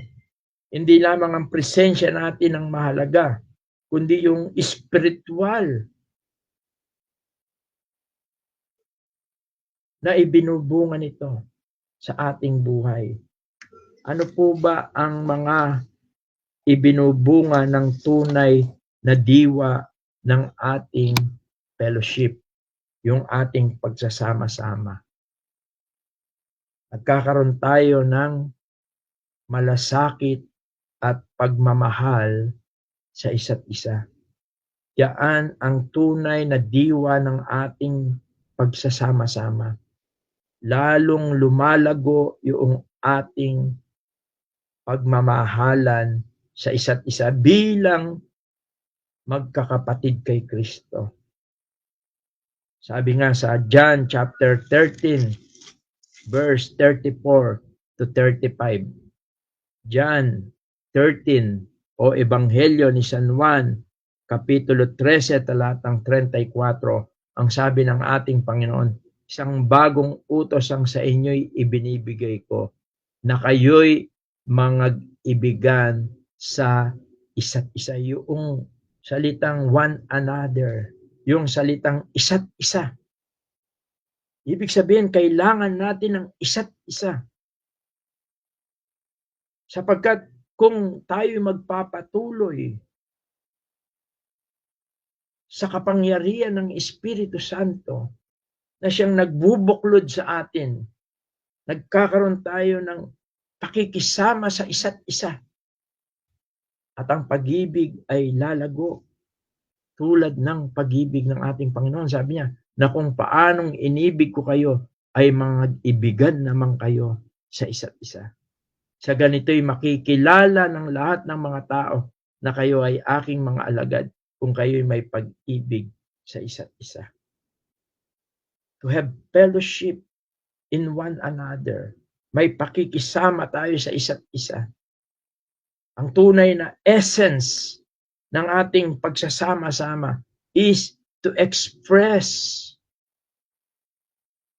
hindi lamang ang presensya natin ang mahalaga, kundi yung spiritual na ibinubunga nito sa ating buhay. Ano po ba ang mga ibinubunga ng tunay na diwa ng ating fellowship? Yung ating pagsasama-sama. Nagkakaroon tayo ng malasakit at pagmamahal sa isa't isa. Yan ang tunay na diwa ng ating pagsasama-sama. Lalong lumalago yung ating pagmamahalan sa isa't isa bilang magkakapatid kay Kristo. Sabi nga sa John chapter 13, verse 34 to 35. John 13 o Ebanghelyo ni San Juan, Kapitulo 13, talatang 34, ang sabi ng ating Panginoon, isang bagong utos ang sa inyo'y ibinibigay ko, na kayo'y mag-ibigan sa isa't isa. Yung salitang one another, yung salitang isa't isa. Ibig sabihin, kailangan natin ng isa't isa. Sapagkat kung tayo magpapatuloy sa kapangyarihan ng Espiritu Santo na siyang nagbubuklod sa atin, nagkakaroon tayo ng pakikisama sa isa't isa. At ang pag-ibig ay lalago tulad ng pag-ibig ng ating Panginoon. Sabi niya, na kung paanong inibig ko kayo, ay mag-ibigan naman kayo sa isa't isa. Sa ganito'y makikilala ng lahat ng mga tao na kayo ay aking mga alagad kung kayo'y may pag-ibig sa isa't isa. To have fellowship in one another. May pakikisama tayo sa isa't isa. Ang tunay na essence ng ating pagsasama-sama is to express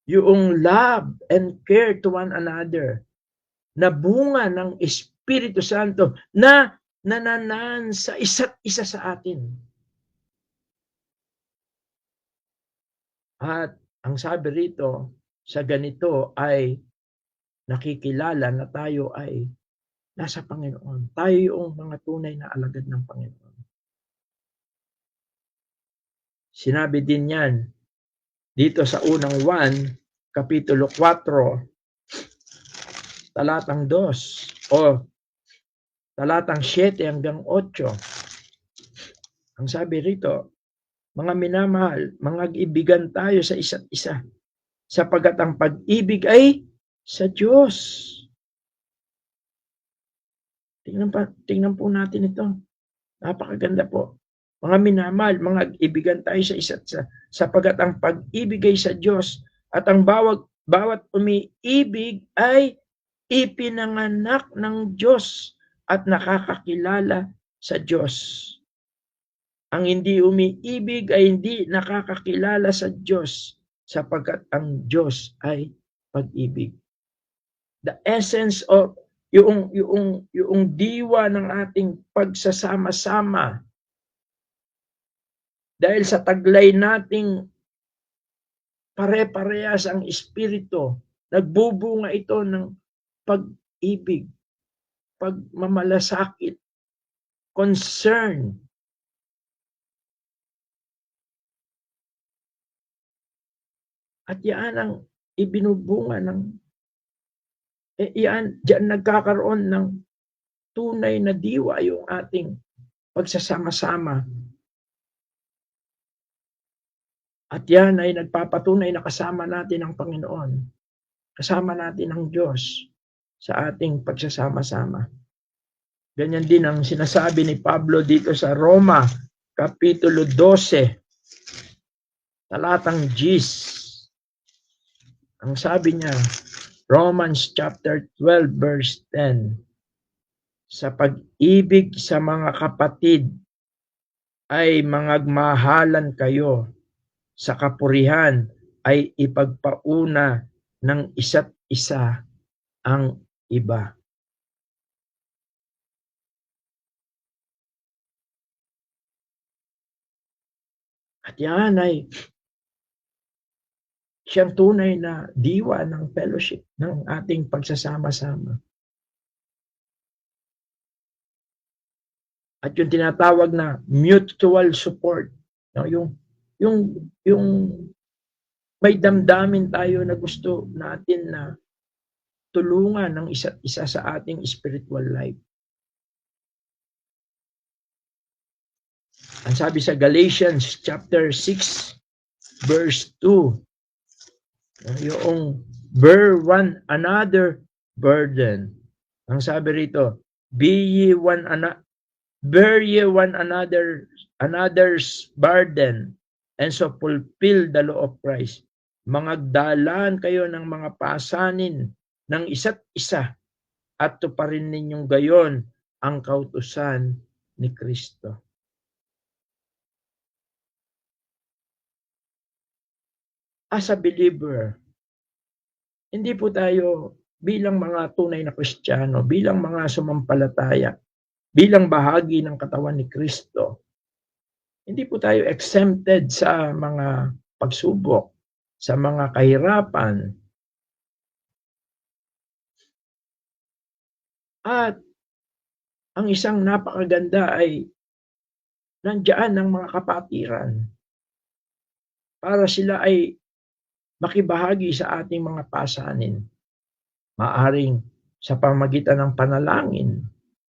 yung love and care to one another na bunga ng Espiritu Santo na nananan sa isa't isa sa atin. At ang sabi rito, sa ganito ay nakikilala na tayo ay nasa Panginoon. Tayo yung mga tunay na alagad ng Panginoon. Sinabi din yan dito sa unang 1, Kapitulo 4, talatang 2 o talatang 7 hanggang 8. Ang sabi rito, mga minamahal, mag-ibigan tayo sa isa't isa, sapagkat ang pag-ibig ay sa Diyos. Tingnan po natin ito. Napakaganda po. Mga minamahal, mga ibigan tayo sa isa't isa, sapagat ang pag-ibig ay sa Diyos at ang bawat umiibig ay ipinanganak ng Diyos at nakakakilala sa Diyos. Ang hindi umiibig ay hindi nakakakilala sa Diyos sapagkat ang Diyos ay pag-ibig. The essence of yung diwa ng ating pagsasama-sama dahil sa taglay nating pare-parehas ang espiritu, nagbubunga ito ng pag-ibig, pagmamalasakit, concern. At yan ang ibinubunga ng diyan nagkakaroon ng tunay na diwa yung ating pagsasama-sama. At yan ay nagpapatunay na kasama natin ang Panginoon. Kasama natin ang Diyos sa ating pagsasama-sama. Ganyan din ang sinasabi ni Pablo dito sa Roma, Kapitulo 12, talatang 10. Ang sabi niya, Romans chapter 12 verse 10, sa pag-ibig sa mga kapatid ay mangagmahalan kayo, sa kapurihan ay ipagpauna ng isa't isa ang iba. At yan ay siyang tunay na diwa ng fellowship, ng ating pagsasama-sama. At yung tinatawag na mutual support, no? Yung may damdamin tayo na gusto natin na tulungan ng isa't isa sa ating spiritual life. Ang sabi sa Galatians chapter 6 verse 2, yung bear one another burden. Ang sabi rito, bear ye one another's burden, and so fulfill the law of Christ. Mangagdalan kayo ng mga pasanin ng isa't isa at tuparin ninyong gayon ang kautusan ni Kristo. As a believer, hindi po tayo bilang mga tunay na Kristiyano, bilang mga sumampalataya, bilang bahagi ng katawan ni Kristo, hindi po tayo exempted sa mga pagsubok, sa mga kahirapan. At ang isang napakaganda ay nandiyan ang mga kapatiran para sila ay makibahagi sa ating mga pasanin. Maaring sa pamagitan ng panalangin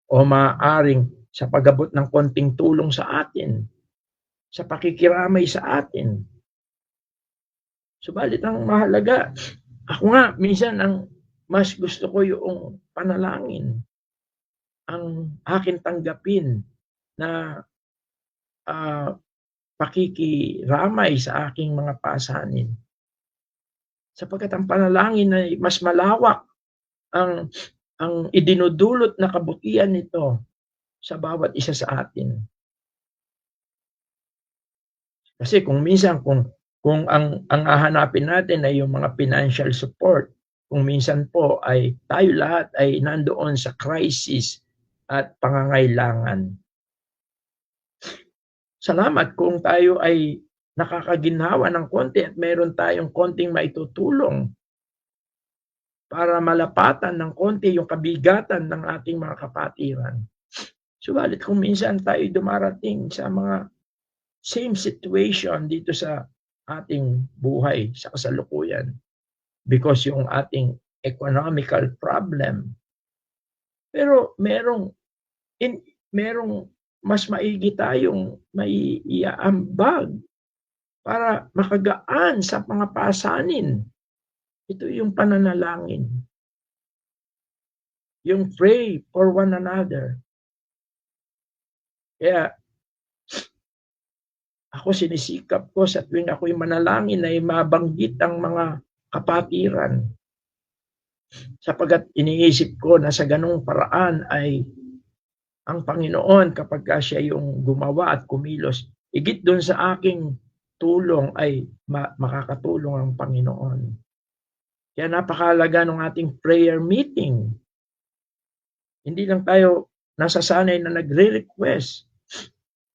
o maaring sa pag-abot ng konting tulong sa atin, sa pakikiramay sa atin. Subalit ang mahalaga, ako nga minsan ang mas gusto ko yung panalangin, ang akin tanggapin na pakikiramay sa aking mga pasanin. Sapagkat ang panalangin ay mas malawak ang idinudulot na kabutihan nito sa bawat isa sa atin. Kasi kung minsan kung ang hahanapin natin ay yung mga financial support, kung minsan po ay tayo lahat ay nandoon sa crisis at pangangailangan. Salamat kung tayo ay nakakaginhawa ng konti at mayroon tayong konting maitutulong para malapatan ng konti yung kabigatan ng ating mga kapatiran. Subalit kung minsan tayo dumarating sa mga same situation dito sa ating buhay, sa kasalukuyan, because yung ating economical problem, pero merong mas maigi tayong may iaambag para makagaan sa mga pasanin. Ito yung pananalangin. Yung pray for one another. Kaya Ako sinisikap ko sa tuwing ako'y manalangin ay mabanggit ang mga kapatiran. Sapagkat iniisip ko na sa ganung paraan ay ang Panginoon kapag siya yung gumawa at kumilos, higit doon sa aking tulong ay makakatulong ang Panginoon. Kaya napakahalaga ng ating prayer meeting. Hindi lang tayo nasasanay na nagre-request,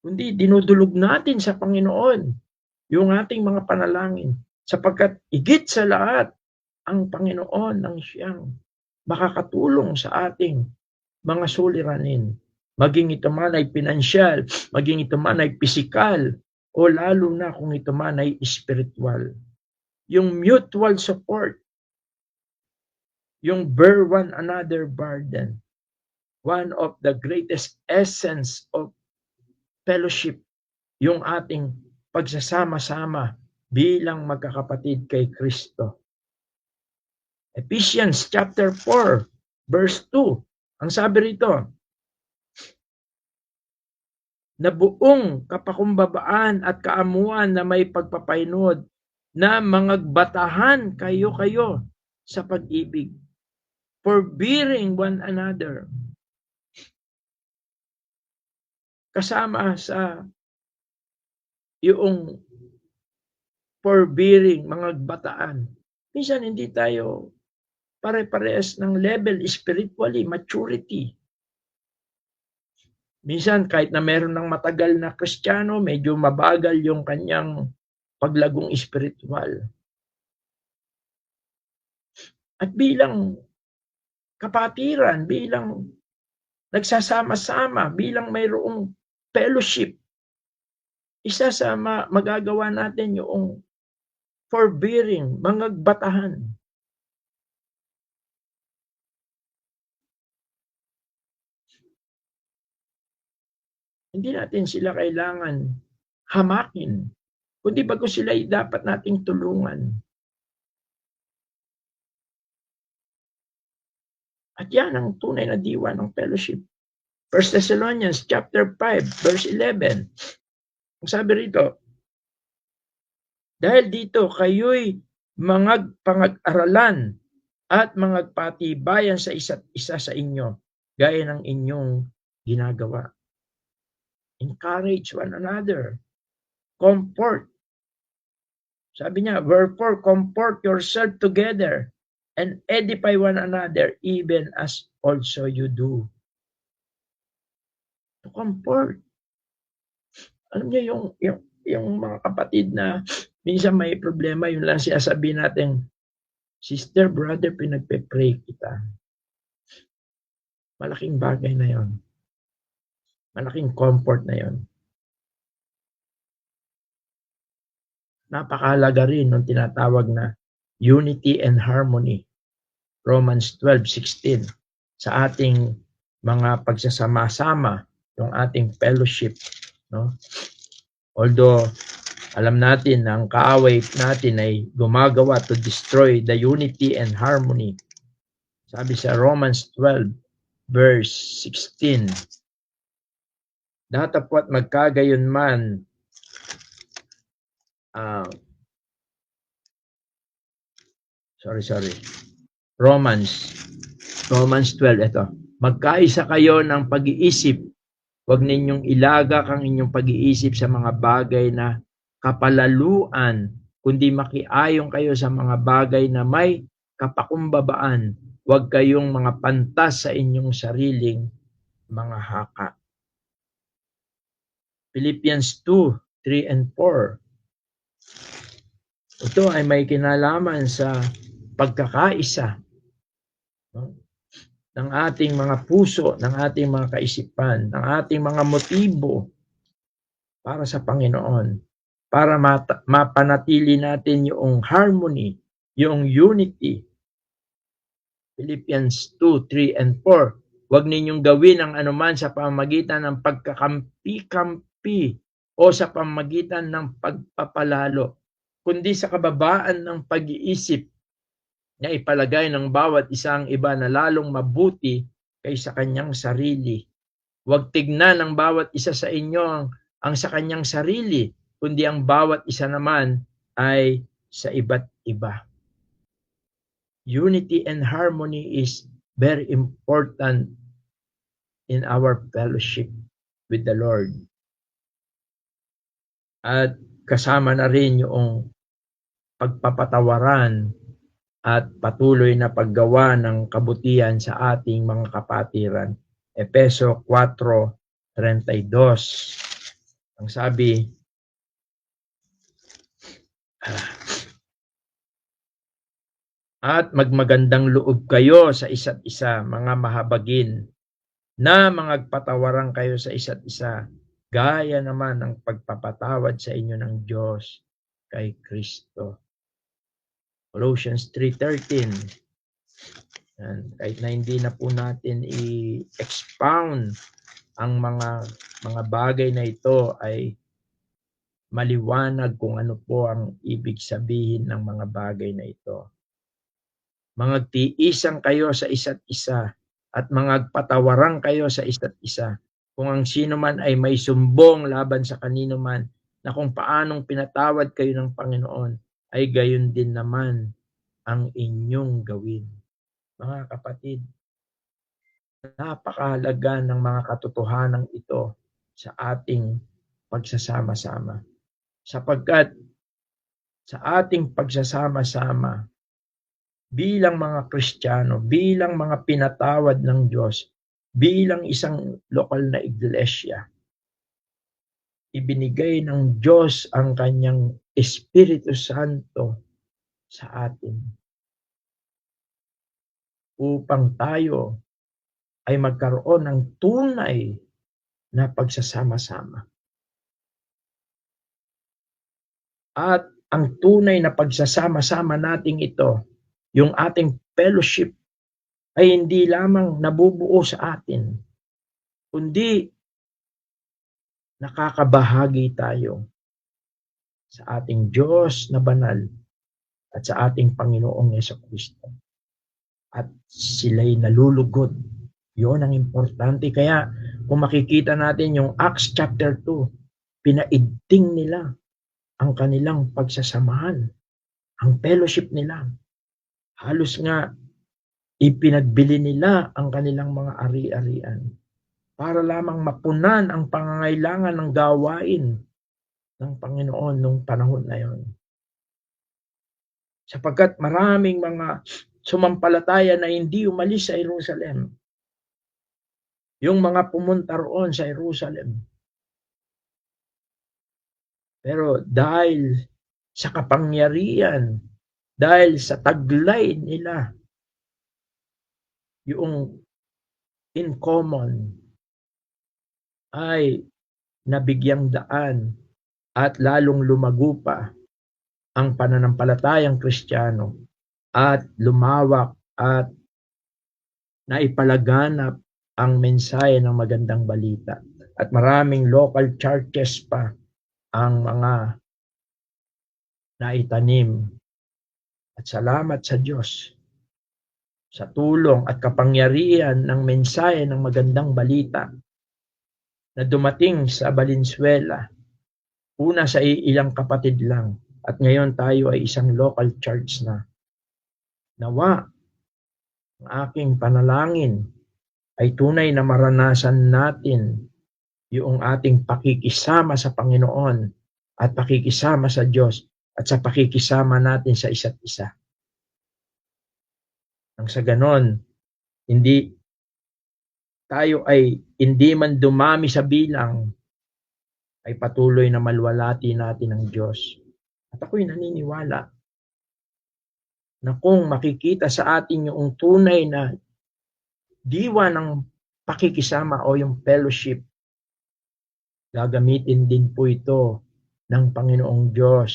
kundi dinudulog natin sa Panginoon yung ating mga panalangin. Sapagkat higit sa lahat, ang Panginoon ang siyang makakatulong sa ating mga suliranin. Maging ito man ay pinansyal, maging ito man ay pisikal, o lalo na kung ito man ay spiritual. Yung mutual support, yung bear one another burden, one of the greatest essence of fellowship, yung ating pagsasama-sama bilang magkakapatid kay Kristo. Ephesians chapter 4, verse 2, ang sabi rito, na buong kapakumbabaan at kaamuan na may pagpapainod na mangagbatahan kayo sa pag-ibig, forbearing one another. Kasama sa yung forbearing, mangagbataan. Minsan hindi tayo pare-parehas ng level spiritually, maturity. Minsan kahit na meron ng matagal na Kristiyano, medyo mabagal yung kanyang paglagong spiritual. At bilang kapatiran, bilang nagsasama-sama, bilang mayroong fellowship, isa sa magagawa natin yung forbearing, mangagbatahan. Hindi natin sila kailangan hamakin, kundi bago sila ay dapat nating tulungan. At yan ang tunay na diwa ng fellowship. 1 Thessalonians chapter 5, verse 11. Ang sabi rito, dahil dito kayo'y pangag-aralan at mangagpatibayan sa isa't isa sa inyo, gaya ng inyong ginagawa. Encourage one another. Comfort. Sabi niya, wherefore comfort yourself together and edify one another even as also you do. To comfort. Alam niyo yung mga kapatid na minsan may problema, yun lang siya sabihin natin, sister, brother, pinagpe-pray kita. Malaking bagay na yon. Malaking comfort na yon. Napakahalaga rin ng tinatawag na unity and harmony. Romans 12:16. Sa ating mga pagsasama-sama, yung ating fellowship. No? Although, alam natin na ang kaaway natin ay gumagawa to destroy the unity and harmony. Sabi sa Romans 12, verse 16, datapwat magkagayon man Romans 12, ito. Magkaisa kayo ng pag-iisip. Huwag ninyong ilagak ang inyong pag-iisip sa mga bagay na kapalaluan, kundi makiayon kayo sa mga bagay na may kapakumbabaan. Huwag kayong mga pantas sa inyong sariling mga haka. Philippians 2:3 and 4. Ito ay may kinalaman sa pagkakaisa, no? Ng ating mga puso, ng ating mga kaisipan, ng ating mga motibo para sa Panginoon, para mapanatili natin yung harmony, yung unity. Philippians 2:3 and 4. Huwag ninyong gawin ang anuman sa pamamagitan ng pagkakampi-kampi o sa pamamagitan ng pagpapalalo, kundi sa kababaan ng pag-iisip na ipalagay ng bawat isang iba na lalong mabuti kaysa kanyang sarili. Huwag tignan ng bawat isa sa inyo ang sa kanyang sarili, kundi ang bawat isa naman ay sa iba't iba. Unity and harmony is very important in our fellowship with the Lord. At kasama na rin yung pagpapatawaran at patuloy na paggawa ng kabutihan sa ating mga kapatiran. Efeso 4:32. Ang sabi, at magmagandang loob kayo sa isa't isa, mga mahabagin, na magpatawaran kayo sa isa't isa, gaya naman ng pagpapatawad sa inyo ng Diyos kay Kristo. Colossians 3:13. Kahit na hindi na po natin i-expound ang mga bagay na ito, ay maliwanag kung ano po ang ibig sabihin ng mga bagay na ito. Mangagtiisan kayo sa isa't isa at mangagpatawaran kayo sa isa't isa. Kung ang sino man ay may sumbong laban sa kanino man, na kung paanong pinatawad kayo ng Panginoon, ay gayon din naman ang inyong gawin. Mga kapatid, napakahalaga ng mga katotohanan ito sa ating pagsasama-sama. Sapagkat sa ating pagsasama-sama, bilang mga Kristiyano, bilang mga pinatawad ng Diyos, bilang isang lokal na iglesia, ibinigay ng Diyos ang kanyang Espiritu Santo sa atin upang tayo ay magkaroon ng tunay na pagsasama-sama. At ang tunay na pagsasama-sama nating ito, yung ating fellowship, ay hindi lamang nabubuo sa atin, kundi nakakabahagi tayo sa ating Diyos na banal at sa ating Panginoong Jesucristo. At sila'y nalulugod. Yun ang importante. Kaya kung makikita natin yung Acts chapter 2, pinaigting nila ang kanilang pagsasamahan, ang fellowship nila. Halos nga ipinagbili nila ang kanilang mga ari-arian para lamang mapunan ang pangangailangan ng gawain ng Panginoon nung panahon na yon. Sapagkat maraming mga sumampalataya na hindi umalis sa Jerusalem. Yung mga pumunta roon sa Jerusalem. Pero dahil sa kapangyarihan, dahil sa taglay nila, yung in common, ay nabigyang daan at lalong lumago pa ang pananampalatayang Kristiyano at lumawak at naipalaganap ang mensahe ng magandang balita. At maraming local churches pa ang mga naitanim. At salamat sa Diyos sa tulong at kapangyarihan ng mensahe ng magandang balita na dumating sa Valenzuela. Una sa ilang kapatid lang. At ngayon tayo ay isang local church na. Nawa, ang aking panalangin ay tunay na maranasan natin yung ating pakikisama sa Panginoon at pakikisama sa Diyos at sa pakikisama natin sa isa't isa. Nang sa ganon, tayo ay hindi man dumami sa bilang, ay patuloy na malwalati natin ang Diyos. At ako'y naniniwala na kung makikita sa atin yung tunay na diwa ng pakikisama o yung fellowship, gagamitin din po ito ng Panginoong Diyos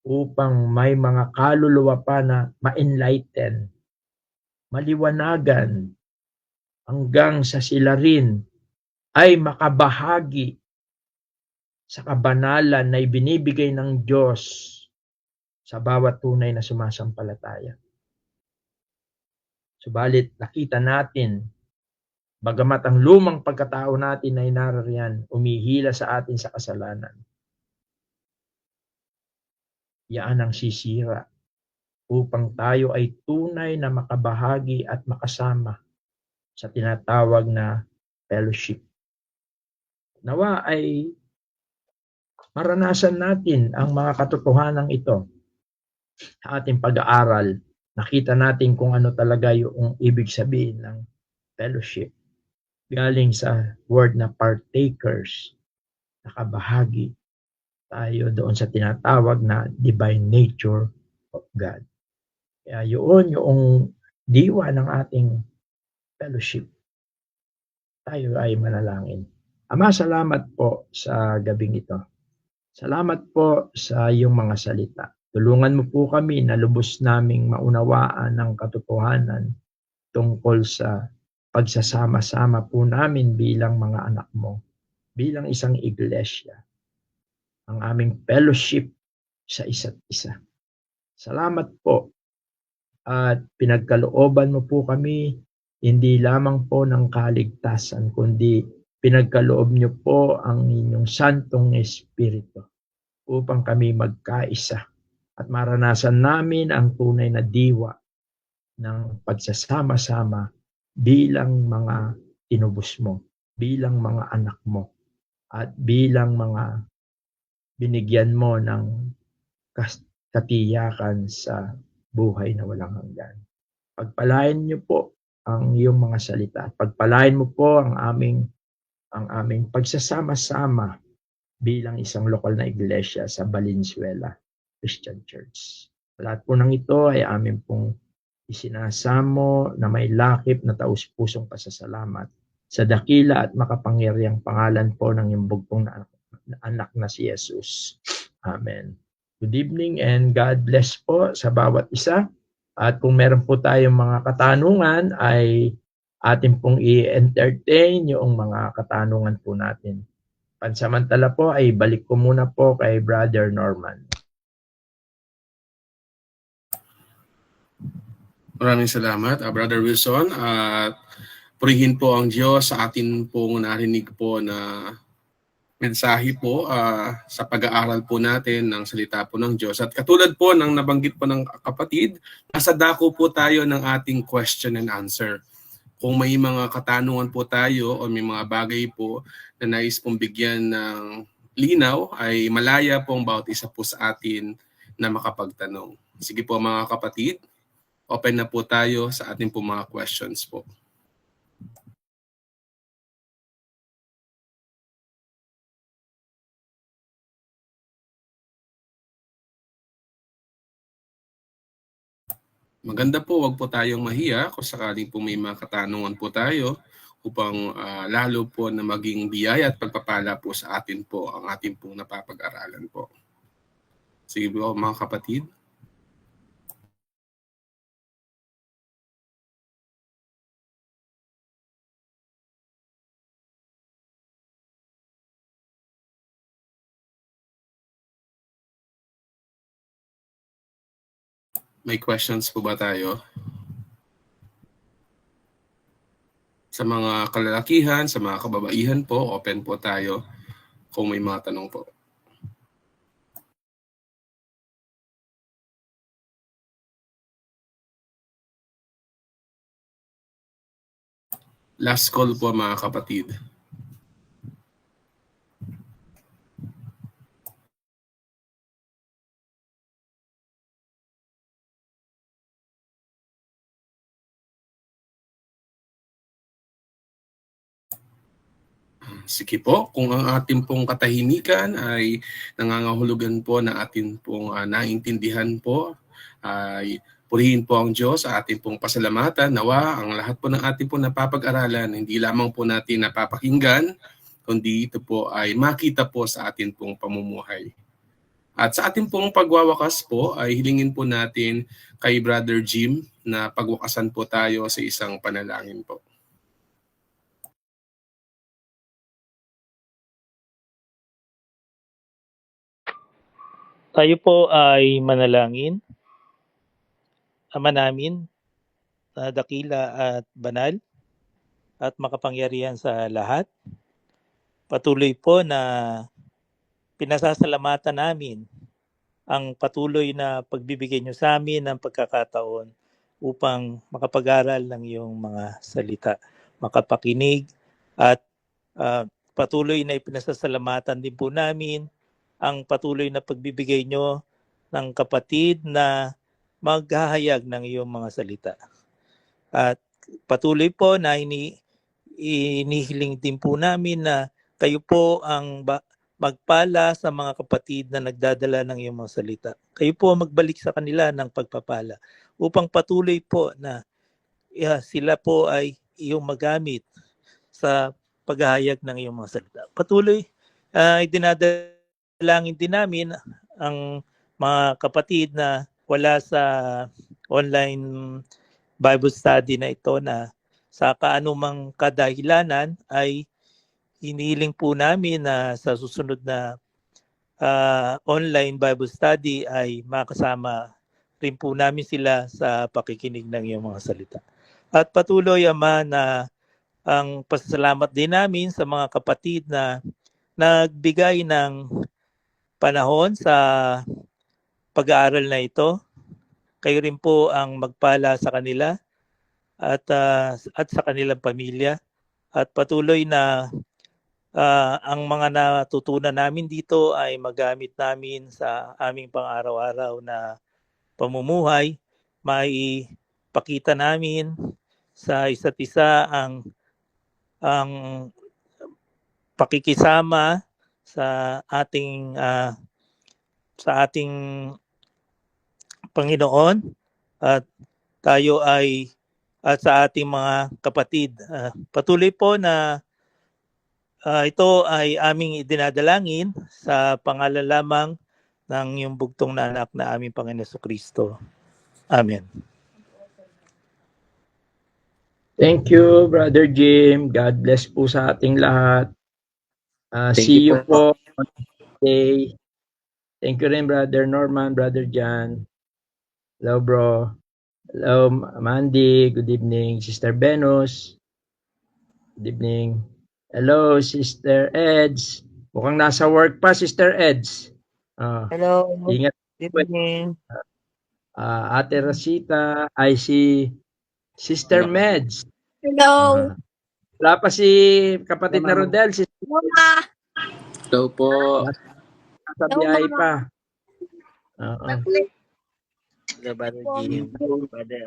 upang may mga kaluluwa pa na ma-enlighten, maliwanagan, hanggang sa sila rin ay makabahagi sa kabanalan na ibinibigay ng Diyos sa bawat tunay na sumasampalataya. Subalit nakita natin, bagamat ang lumang pagkatao natin ay narariyan, umihila sa atin sa kasalanan. Yaan ang sisira upang tayo ay tunay na makabahagi at makasama sa tinatawag na fellowship. Nawa ay maranasan natin ang mga katotohanan ito sa ating pag-aaral. Nakita natin kung ano talaga yung ibig sabihin ng fellowship. Galing sa word na partakers, nakabahagi tayo doon sa tinatawag na divine nature of God. Kaya yun yung diwa ng ating fellowship. Tayo ay manalangin. Ama, salamat po sa gabing ito. Salamat po sa iyong mga salita. Tulungan mo po kami na lubos naming maunawaan ang katotohanan tungkol sa pagsasama-sama po namin bilang mga anak mo, bilang isang iglesia, ang aming fellowship sa isa't isa. Salamat po at pinagkalooban mo po kami hindi lamang po ng kaligtasan, kundi pinagkaloob niyo po ang inyong Santong Espiritu upang kami magkaisa at maranasan namin ang tunay na diwa ng pagsasama-sama bilang mga tinubos mo, bilang mga anak mo, at bilang mga binigyan mo ng katiyakan sa buhay na walang hanggan. Pagpalain niyo po ang iyong mga salita. Pagpalain mo po ang aming pagsasama-sama bilang isang lokal na iglesia sa Valenzuela Christian Church. Lahat po ng ito ay amin pong isinasamo na may lakip na taus-pusong pasasalamat sa dakila at makapangyarihang pangalan po ng iyong bugtong na anak na si Jesus. Amen. Good evening and God bless po sa bawat isa. At kung meron po tayong mga katanungan ay atin pong i-entertain yung mga katanungan po natin. Pansamantala po ay balik ko muna po kay Brother Norman. Maraming salamat, Brother Wilson. At purihin po ang Diyos sa atin pong narinig po na mensahe po sa pag-aaral po natin ng salita po ng Diyos. At katulad po ng nabanggit po ng kapatid, nasa dako po tayo ng ating question and answer. Kung may mga katanungan po tayo o may mga bagay po na nais pong bigyan ng linaw, ay malaya po ang bawat isa po sa atin na makapagtanong. Sige po mga kapatid, open na po tayo sa ating po mga questions po. Maganda po, wag po tayong mahiya kung sakaling po may mga katanungan po tayo upang lalo po na maging biyaya at pagpapala po sa atin po ang ating pong napapag-aralan po. Sige po mga kapatid. May questions po ba tayo? Sa mga kalalakihan, sa mga kababaihan po, open po tayo kung may mga tanong po. Last call po mga kapatid. Sige po, kung ang ating pong katahimikan ay nangangahulugan po na ating pong naintindihan po, ay purihin po ang Diyos sa ating pong pasalamatan. Nawa ang lahat po ng ating pong napapag-aralan, hindi lamang po natin napapakinggan, kundi ito po ay makita po sa ating pong pamumuhay. At sa ating pong pagwawakas po ay hilingin po natin kay Brother Jim na pagwakasan po tayo sa isang panalangin po. Tayo po ay manalangin. Ama namin, na dakila at banal at makapangyarihan sa lahat, patuloy po na pinasasalamatan namin ang patuloy na pagbibigay nyo sa amin ng pagkakataon upang makapag-aral ng iyong mga salita, makapakinig at patuloy na ipinasasalamatan din po namin ang patuloy na pagbibigay nyo ng kapatid na maghahayag ng iyong mga salita. At patuloy po na inihiling din po namin na kayo po ang magpala sa mga kapatid na nagdadala ng iyong mga salita. Kayo po ang magbalik sa kanila ng pagpapala upang patuloy po na sila po ay iyong magamit sa paghahayag ng iyong mga salita. Patuloy dinadalangin din namin ang mga kapatid na wala sa online Bible study na ito na sa kaanumang kadahilanan ay hinihiling po namin na sa susunod na online Bible study ay makasama rin po namin sila sa pakikinig ng iyong mga salita. At patuloy, Ama, na ang pasasalamat din namin sa mga kapatid na nagbigay ng panahon sa pag-aaral na ito. Kayo rin po ang magpala sa kanila at sa kanilang pamilya. At patuloy na ang mga natutunan namin dito ay magamit namin sa aming pang-araw-araw na pamumuhay. Maipakita namin sa isa't isa ang pakikisama sa ating Panginoon at tayo ay at sa ating mga kapatid. Patuloy po na ito ay aming idinadalangin sa pangalan lamang ng iyong bugtong na anak na aming Panginoon Jesucristo. Amen. Thank you, Brother Jim. God bless po sa ating lahat. See you po on Monday. Thank you rin, Brother Norman, Brother Jan. Hello, bro. Hello, Mandy. Good evening. Sister Venus. Good evening. Hello, Sister Eds. Mukhang nasa work pa, Sister Eds. Hello. Ingat. Good evening. Ate Rosita. I see Sister Meds. Hello. Wala pa si kapatid na Rodel. Mama. Hello po. Nasa biyahe pa. Brother Jim, Brother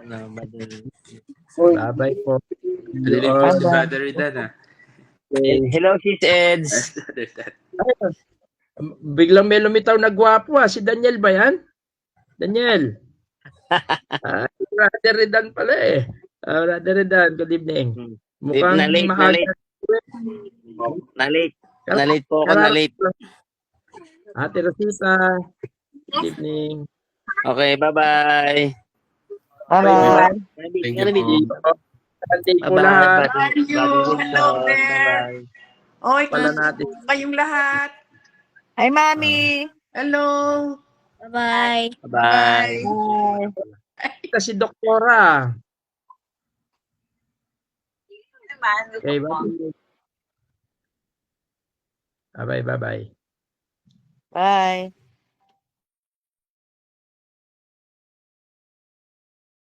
Bye-bye po. Nalilig po si Brother Ridan Hello, Sis Eds. Biglang may lumitaw na gwapo si Daniel ba yan? Daniel. Brother Ridan pala eh. Brother Ridan, good evening. Mukhang Nalate po ako, nalate. Ate Rosita, good evening. Okay, bye-bye. Bye-bye. Thank you po. Thank you po Bye-bye. lahat. Thank you. Hello there. Bye-bye. Okay, Pala natin. kayong lahat. Hi, Mami. Hello. Bye-bye. Bye. Ito si Doktora. Okay, bye-bye. Bye-bye. Bye.